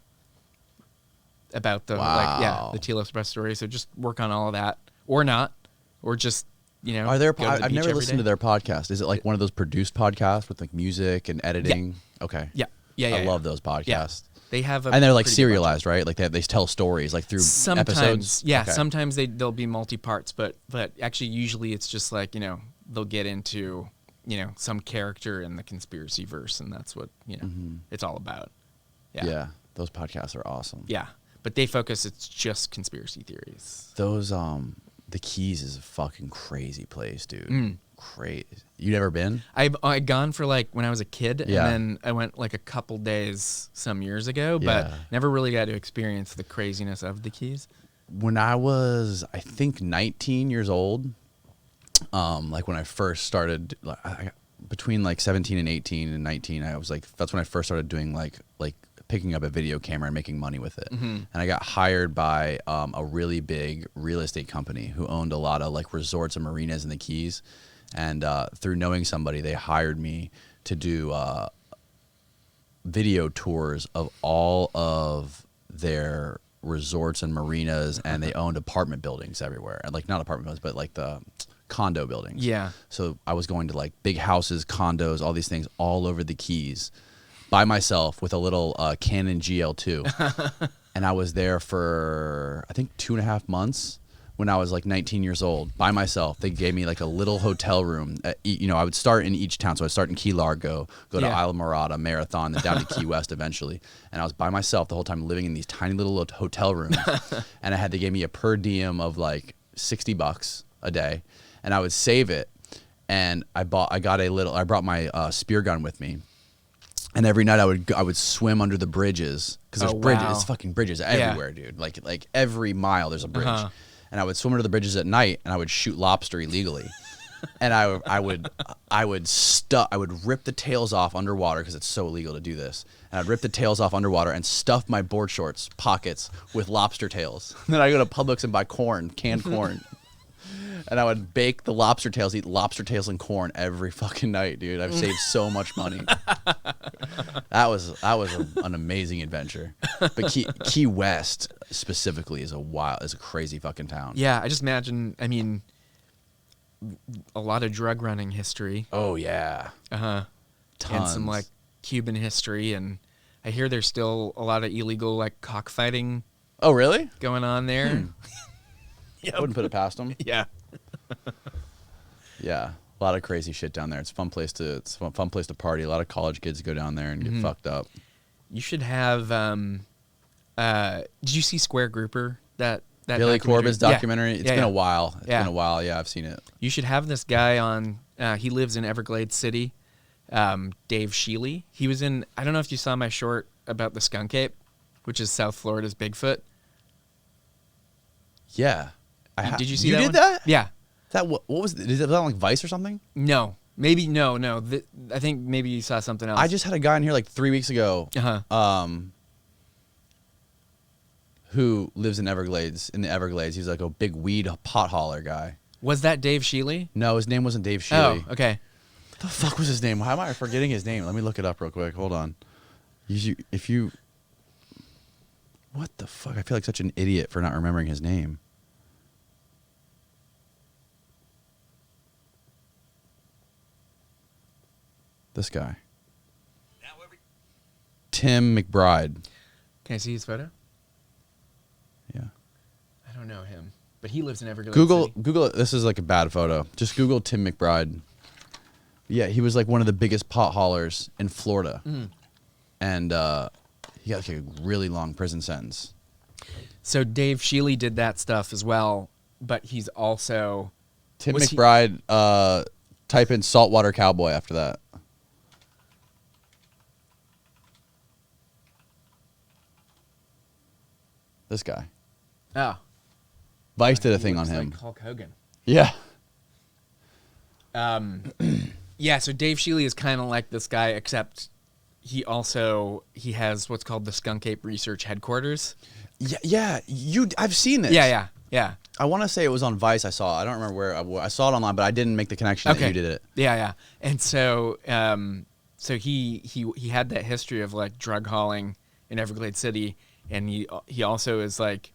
About the the Teal Express story. So just work on all of that, or not, or just Are there? go to the I've beach never every listened day. to their podcast. Is it like one of those produced podcasts with like music and editing? Okay. Yeah. I love those podcasts. They have And they're like pretty good budget. serialized, right? Like they tell stories like through Sometimes, episodes. yeah. Okay. Sometimes they'll be multi-parts, but actually usually it's just like they'll get into some character in the conspiracy verse, and that's what it's all about. Yeah, those podcasts are awesome. Yeah, but they focus. It's just conspiracy theories. Those the Keys is a fucking crazy place, dude. Crazy. You never been? I'd gone for like when I was a kid, Yeah. and then I went like a couple days some years ago, but Yeah. never really got to experience the craziness of the Keys. When I was, I think, 19 years old, like when I first started, between like 17 and 18 and 19, I was like, that's when I first started doing like picking up a video camera and making money with it. Mm-hmm. And I got hired by a really big real estate company who owned a lot of like resorts and marinas in the Keys. And through knowing somebody, they hired me to do video tours of all of their resorts and marinas, and they owned apartment buildings everywhere. And like not apartment buildings, but like the condo buildings. Yeah. So I was going to like big houses, condos, all these things all over the Keys by myself with a little Canon GL2. And I was there for, I think, 2.5 months when I was like 19 years old by myself. They gave me like a little hotel room. I would start in each town. So I'd start in Key Largo, go to Yeah. Islamorada, Marathon, then down to Key West eventually. And I was by myself the whole time living in these tiny little hotel rooms. And they gave me a per diem of like $60 a day. And I would save it. And I brought my spear gun with me. And every night I would swim under the bridges because there's bridges, wow. it's fucking bridges everywhere, dude. Like every mile there's a bridge. Uh-huh. And I would swim under the bridges at night, and I would shoot lobster illegally. And I would rip the tails off underwater because it's so illegal to do this. And I'd rip the tails off underwater and stuff my board shorts pockets with lobster tails. Then I go to Publix and buy canned corn. And I would bake the lobster tails, eat lobster tails and corn every fucking night, dude. I've saved so much money. That was an amazing adventure. But Key West specifically is a crazy fucking town. Yeah, I just imagine. I mean, a lot of drug running history. Oh yeah. Tons. And some like Cuban history, and I hear there's still a lot of illegal like cockfighting Oh really? going on there. I wouldn't put it past them. Yeah. Yeah, a lot of crazy shit down there. It's a fun place to party. A lot of college kids go down there and get fucked up. You should have. Did you see Square Grouper? That Billy documentary? Corbin's documentary. It's been a while. It's Yeah. been a while. Yeah, I've seen it. You should have this guy on. He lives in Everglades City. Dave Shealy. He was in. I don't know if you saw my short about the skunk ape, which is South Florida's Bigfoot. Yeah. Did you see you that? did one? that? Yeah. That what was? Is that on like Vice or something? No. Maybe no. I think maybe you saw something else. I just had a guy in here like 3 weeks ago. Who lives in the Everglades. He's like a big weed pot hauler guy. Was that Dave Shealy? No, his name wasn't Dave Shealy. Oh, okay. What the fuck was his name? Why am I forgetting his name? Let me look it up real quick. Hold on. What the fuck? I feel like such an idiot for not remembering his name. This guy. Tim McBride. Can I see his photo? Yeah. I don't know him, but he lives in Everglades Google City. it. This is like a bad photo. Just Google Tim McBride. Yeah, he was like one of the biggest pot haulers in Florida. And he got like a really long prison sentence. So Dave Shealy did that stuff as well, but he's also Tim Was he- McBride type in saltwater cowboy after that. This guy. Oh. Vice did a He thing on looks him. like Hulk Hogan. Yeah. Yeah, so Dave Shealy is kind of like this guy, except he has what's called the Skunk Ape Research Headquarters. Yeah. I've seen this. Yeah. I want to say it was on Vice. I saw. I don't remember where I saw it online, but I didn't make the connection that you did it. Yeah. And so, he had that history of like drug hauling in Everglades City, and he also is like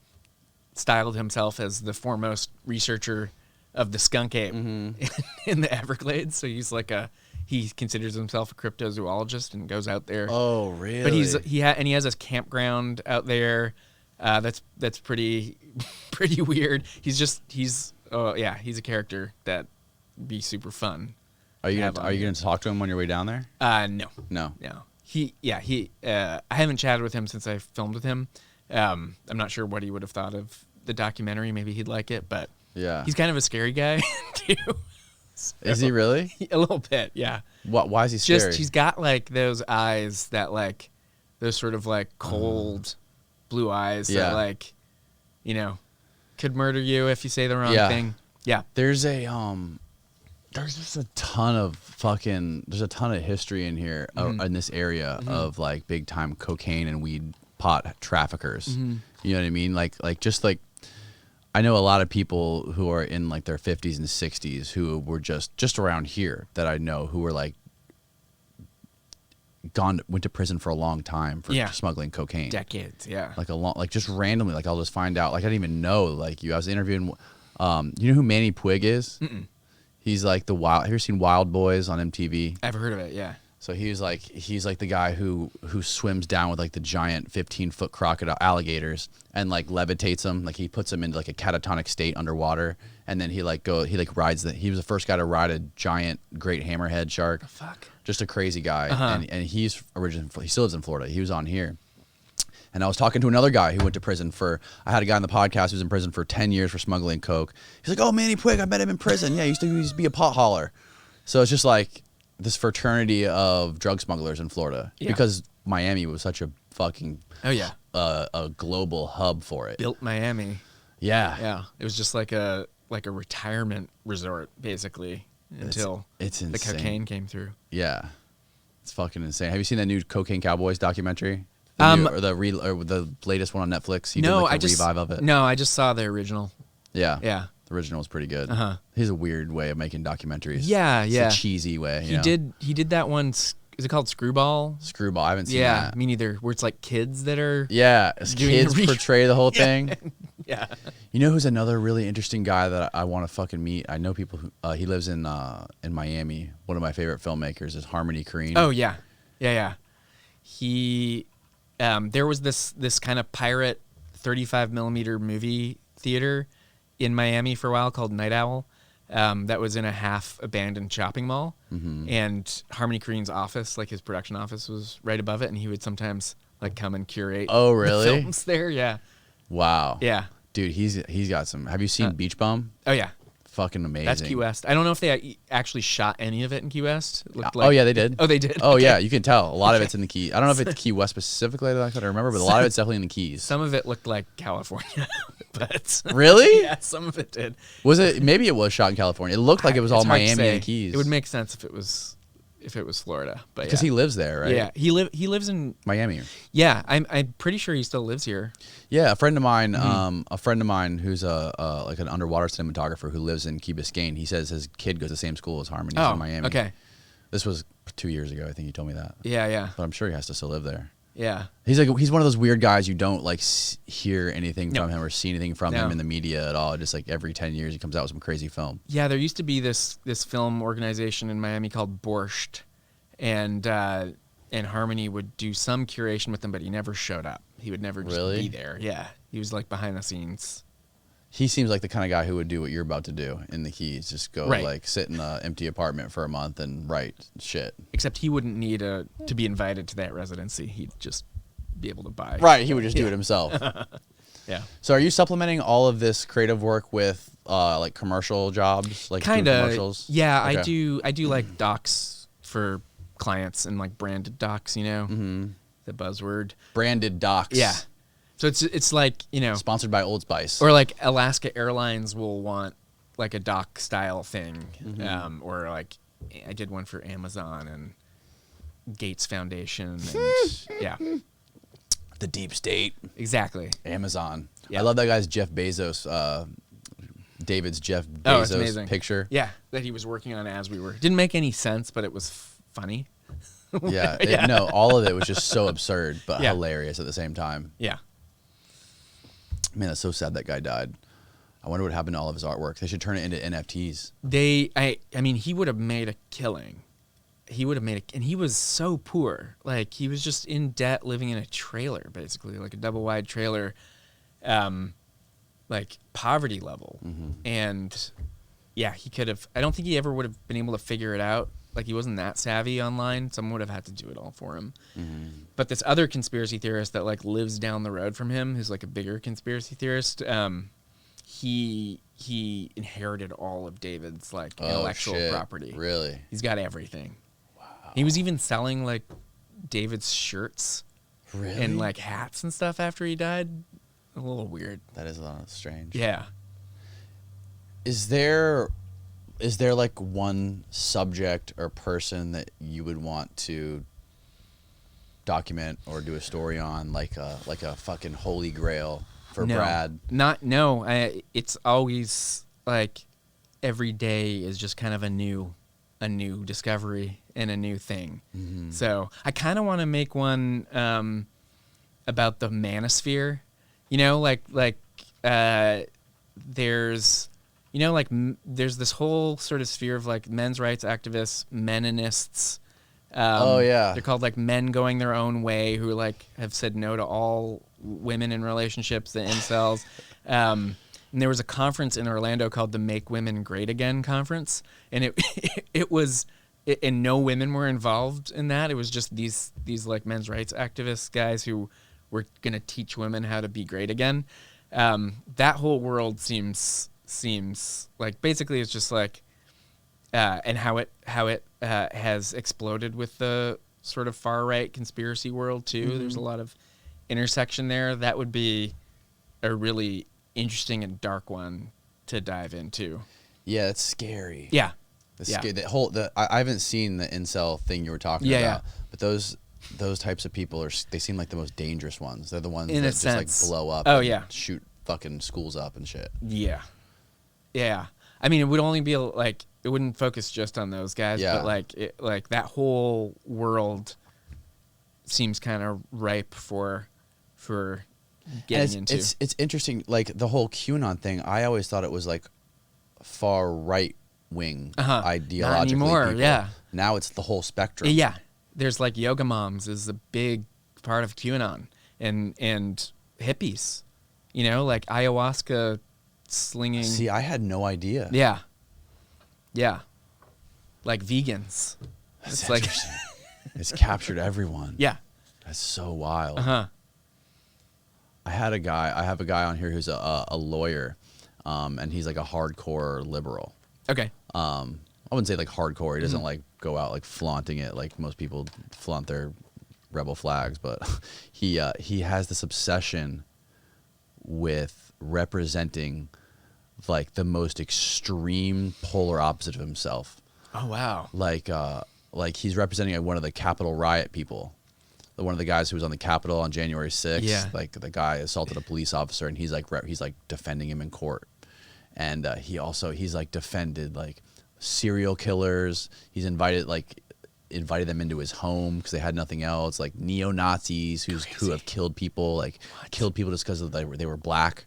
styled himself as the foremost researcher of the skunk ape in the Everglades. So he considers himself a cryptozoologist and goes out there. Oh, really? But he has a campground out there. That's pretty weird. He's a character that be super fun. Are you gonna talk to him on your way down there? No. I haven't chatted with him since I filmed with him. I'm not sure what he would have thought of the documentary. Maybe he'd like it, but yeah, he's kind of a scary guy too. So, is he really? A little bit, yeah. Why is he scary? Just he's got like those eyes that like those sort of like cold blue eyes that like, could murder you if you say the wrong thing. Yeah. There's just a ton of history in here in this area of like big time cocaine and weed pot traffickers. You know what I mean? Like I know a lot of people who are in like their 50s and 60s who were just around here that I know who were like went to prison for a long time for smuggling cocaine. Decades, yeah. Like just randomly, like I'll just find out. Like I didn't even know. Like I was interviewing. You know who Manny Puig is? Mm-mm. He's like the wild. Have you ever seen Wild Boys on MTV? I've heard of it. Yeah. So he's like the guy who swims down with like the giant 15-foot crocodile alligators and like levitates them. Like he puts them into like a catatonic state underwater, and then he rides he was the first guy to ride a giant great hammerhead shark. The fuck. Just a crazy guy, and he still lives in Florida. He was on here. And I was talking to another guy who went to prison I had a guy on the podcast who was in prison for 10 years for smuggling coke. He's like, oh, Manny Puig, I met him in prison. Yeah, he used to be a pot hauler. So it's just like this fraternity of drug smugglers in Florida because Miami was such a fucking a global hub for it. Built Miami. Yeah. It was just like a retirement resort basically until it's insane. The cocaine came through. Yeah. It's fucking insane. Have you seen that new Cocaine Cowboys documentary? The latest one on Netflix. He did like a revive of it. No, I just saw the original. Yeah. Yeah. The original was pretty good. He's a weird way of making documentaries. Yeah, it's a cheesy way. He did that one. Is it called Screwball? Screwball. I haven't seen that. Yeah, me neither. Where it's like kids that are. Yeah, kids portray the whole thing. Yeah. You know who's another really interesting guy that I want to fucking meet? I know people who he lives in Miami. One of my favorite filmmakers is Harmony Korine. Oh yeah. He. There was this kind of pirate 35mm movie theater in Miami for a while called Night Owl that was in a half-abandoned shopping mall. And Harmony Korine's office, like his production office, was right above it, and he would sometimes like come and curate the films there. Yeah. Wow. Yeah. Dude, he's got some. Have you seen Beach Bum? Oh, yeah. Fucking amazing. That's Key West. I don't know if they actually shot any of it in Key West. It looked oh yeah, they did. Oh, they did. Oh yeah, you can tell a lot of it's in the Keys. I don't know if it's Key West specifically that I could remember, but a lot of it's definitely in the Keys. Some of it looked like California, but really, yeah, some of it did. Was it? Maybe it was shot in California. It looked like it was all Miami and the Keys. It would make sense if it was Florida, but because he lives there, right? Yeah, he lives in Miami. Yeah, I'm pretty sure he still lives here. Yeah, a friend of mine, who's like an underwater cinematographer who lives in Key Biscayne. He says his kid goes to the same school as Harmony in Miami. Okay. This was 2 years ago. I think he told me that. Yeah. But I'm sure he has to still live there. Yeah. He's one of those weird guys you don't like hear anything from him or see anything from him in the media at all. Just like every 10 years he comes out with some crazy film. Yeah, there used to be this film organization in Miami called Borscht, and Harmony would do some curation with him, but he never showed up. He would never just be there. Yeah, he was like behind the scenes. He seems like the kind of guy who would do what you're about to do in the Keys. Just go like sit in an empty apartment for a month and write shit. Except he wouldn't need to be invited to that residency. He'd just be able to buy. Right, he would just do it himself. Yeah. So are you supplementing all of this creative work with like commercial jobs, like doing Kind of. commercials? Yeah, Okay. I do like docs for clients and like branded docs. You know, the buzzword. Branded docs. Yeah. So it's like, you know, Sponsored by Old Spice. or like Alaska Airlines will want like a doc style thing, or like I did one for Amazon and Gates Foundation, and yeah, The deep state. exactly. Amazon. Yeah. I love that guy's Jeff Bezos. David's Jeff Oh, it's Bezos amazing. picture. Yeah, that he was working on as we were. Didn't make any sense, but it was funny. Yeah. Yeah. No, all of it was just so absurd, but Yeah. hilarious at the same time. Yeah. Man, that's so sad that guy died. I wonder what happened to all of his artwork. They should turn it into NFTs. I mean, he would have made a killing. He would have made and he was so poor. Like, he was just in debt, living in a trailer, basically, like a double wide trailer, like poverty level. And yeah, he could have, I don't think he ever would have been able to figure it out. Like, he wasn't that savvy online. Someone would have had to do it all for him. But this other conspiracy theorist that like lives down the road from him, who's like a bigger conspiracy theorist, he inherited all of David's like intellectual property. Really? He's got everything. Wow. He was even selling like David's shirts Really? and like hats and stuff after he died. A little weird. That is a little strange. Yeah. Is there like one subject or person that you would want to document or do a story on, like a fucking holy grail for Brad? It's always like every day is just kind of a new discovery and a new thing. So I kind of want to make one about the manosphere. You know, there's there's this whole sort of sphere of like men's rights activists, meninists. Oh yeah. They're called like men going their own way, who like have said no to all women in relationships, the incels. And there was a conference in Orlando called the Make Women Great Again conference, and and no women were involved in that. It was just these like men's rights activists guys who were gonna teach women how to be great again. That whole world seems like basically it's just like and how it has exploded with the sort of far right conspiracy world too. There's a lot of intersection there. That would be a really interesting and dark one to dive into. Yeah, it's scary. Yeah. I haven't seen the incel thing you were talking about, but those types of people they seem like the most dangerous ones. They're the ones In that a just sense. like blow up and shoot fucking schools up and shit. Yeah. I mean, it would only be like, it wouldn't focus just on those guys, but like that whole world seems kind of ripe for getting into. It's interesting, like the whole QAnon thing. I always thought it was like far right wing ideologically. Not anymore, people. yeah. Now it's the whole spectrum. Yeah. There's like yoga moms is a big part of QAnon, and hippies, you know, like ayahuasca slinging. See, I had no idea. Yeah. Like vegans. That's It's like interesting. It's captured everyone. Yeah. That's so wild. Uh-huh. I have a guy on here who's a lawyer, and he's like a hardcore liberal. Okay. I wouldn't say like hardcore. He doesn't like go out like flaunting it like most people flaunt their rebel flags, but he has this obsession with representing like the most extreme polar opposite of himself. Oh wow. Like he's representing like one of the Capitol riot people. One of the guys who was on the Capitol on January 6th. Yeah. Like the guy assaulted a police officer, and he's like defending him in court. And he's like defended like serial killers. He's invited them into his home because they had nothing else. Like neo-Nazis who have killed people, killed people just because they were black.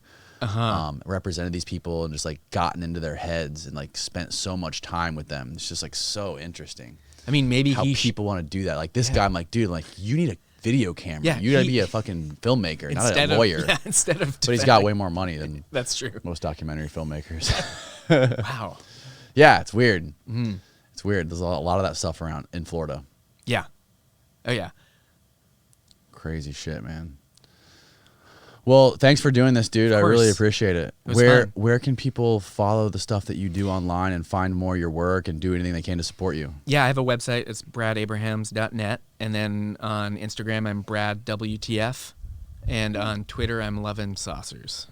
Represented these people and just like gotten into their heads and like spent so much time with them. It's just like so interesting. I mean, maybe how people want to do that. Like this guy, I'm like, dude, like you need a video camera. Yeah, you gotta be a fucking filmmaker, not a lawyer. Instead of but he's got way more money than that's true. Most documentary filmmakers. Wow. Yeah, it's weird. It's weird. There's a lot of that stuff around in Florida. Yeah. Oh yeah. Crazy shit, man. Well, thanks for doing this, dude. I really course. appreciate it. It was fun. Where can people follow the stuff that you do online and find more of your work and do anything they can to support you? Yeah, I have a website. It's bradabrahams.net. And then on Instagram, I'm BradWTF. And on Twitter, I'm Lovin' Saucers.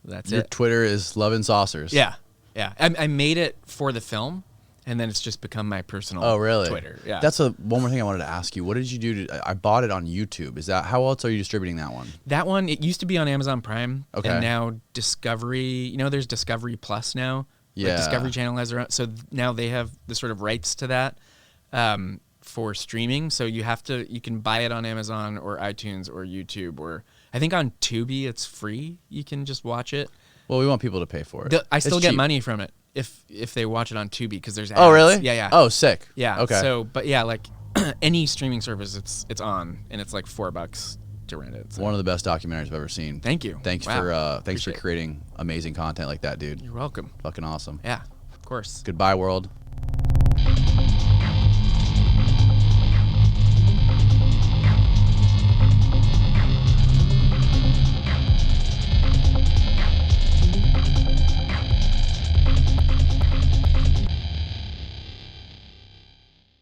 That's Your it. Twitter is Love and Saucers. Yeah. I made it for the film, and then it's just become my personal Oh, really? Twitter. Yeah. That's one more thing I wanted to ask you. What did you do I bought it on YouTube. Is that how else are you distributing that one? That one, it used to be on Amazon Prime. Okay. And now Discovery, there's Discovery Plus now. Yeah. Like Discovery Channel has their own. So now they have the sort of rights to that for streaming. So you can buy it on Amazon or iTunes or YouTube, or I think on Tubi it's free. You can just watch it. Well, we want people to pay for it. I still It's get cheap. money from it if they watch it on Tubi because there's ads. Oh, really? Yeah. Oh, sick. Yeah. Okay. So, but yeah, like any streaming service, it's on, and it's like $4 to rent it. So. One of the best documentaries I've ever seen. Thank you. Thanks Wow. for Appreciate it. creating amazing content like that, dude. You're welcome. Fucking awesome. Yeah, of course. Goodbye, world.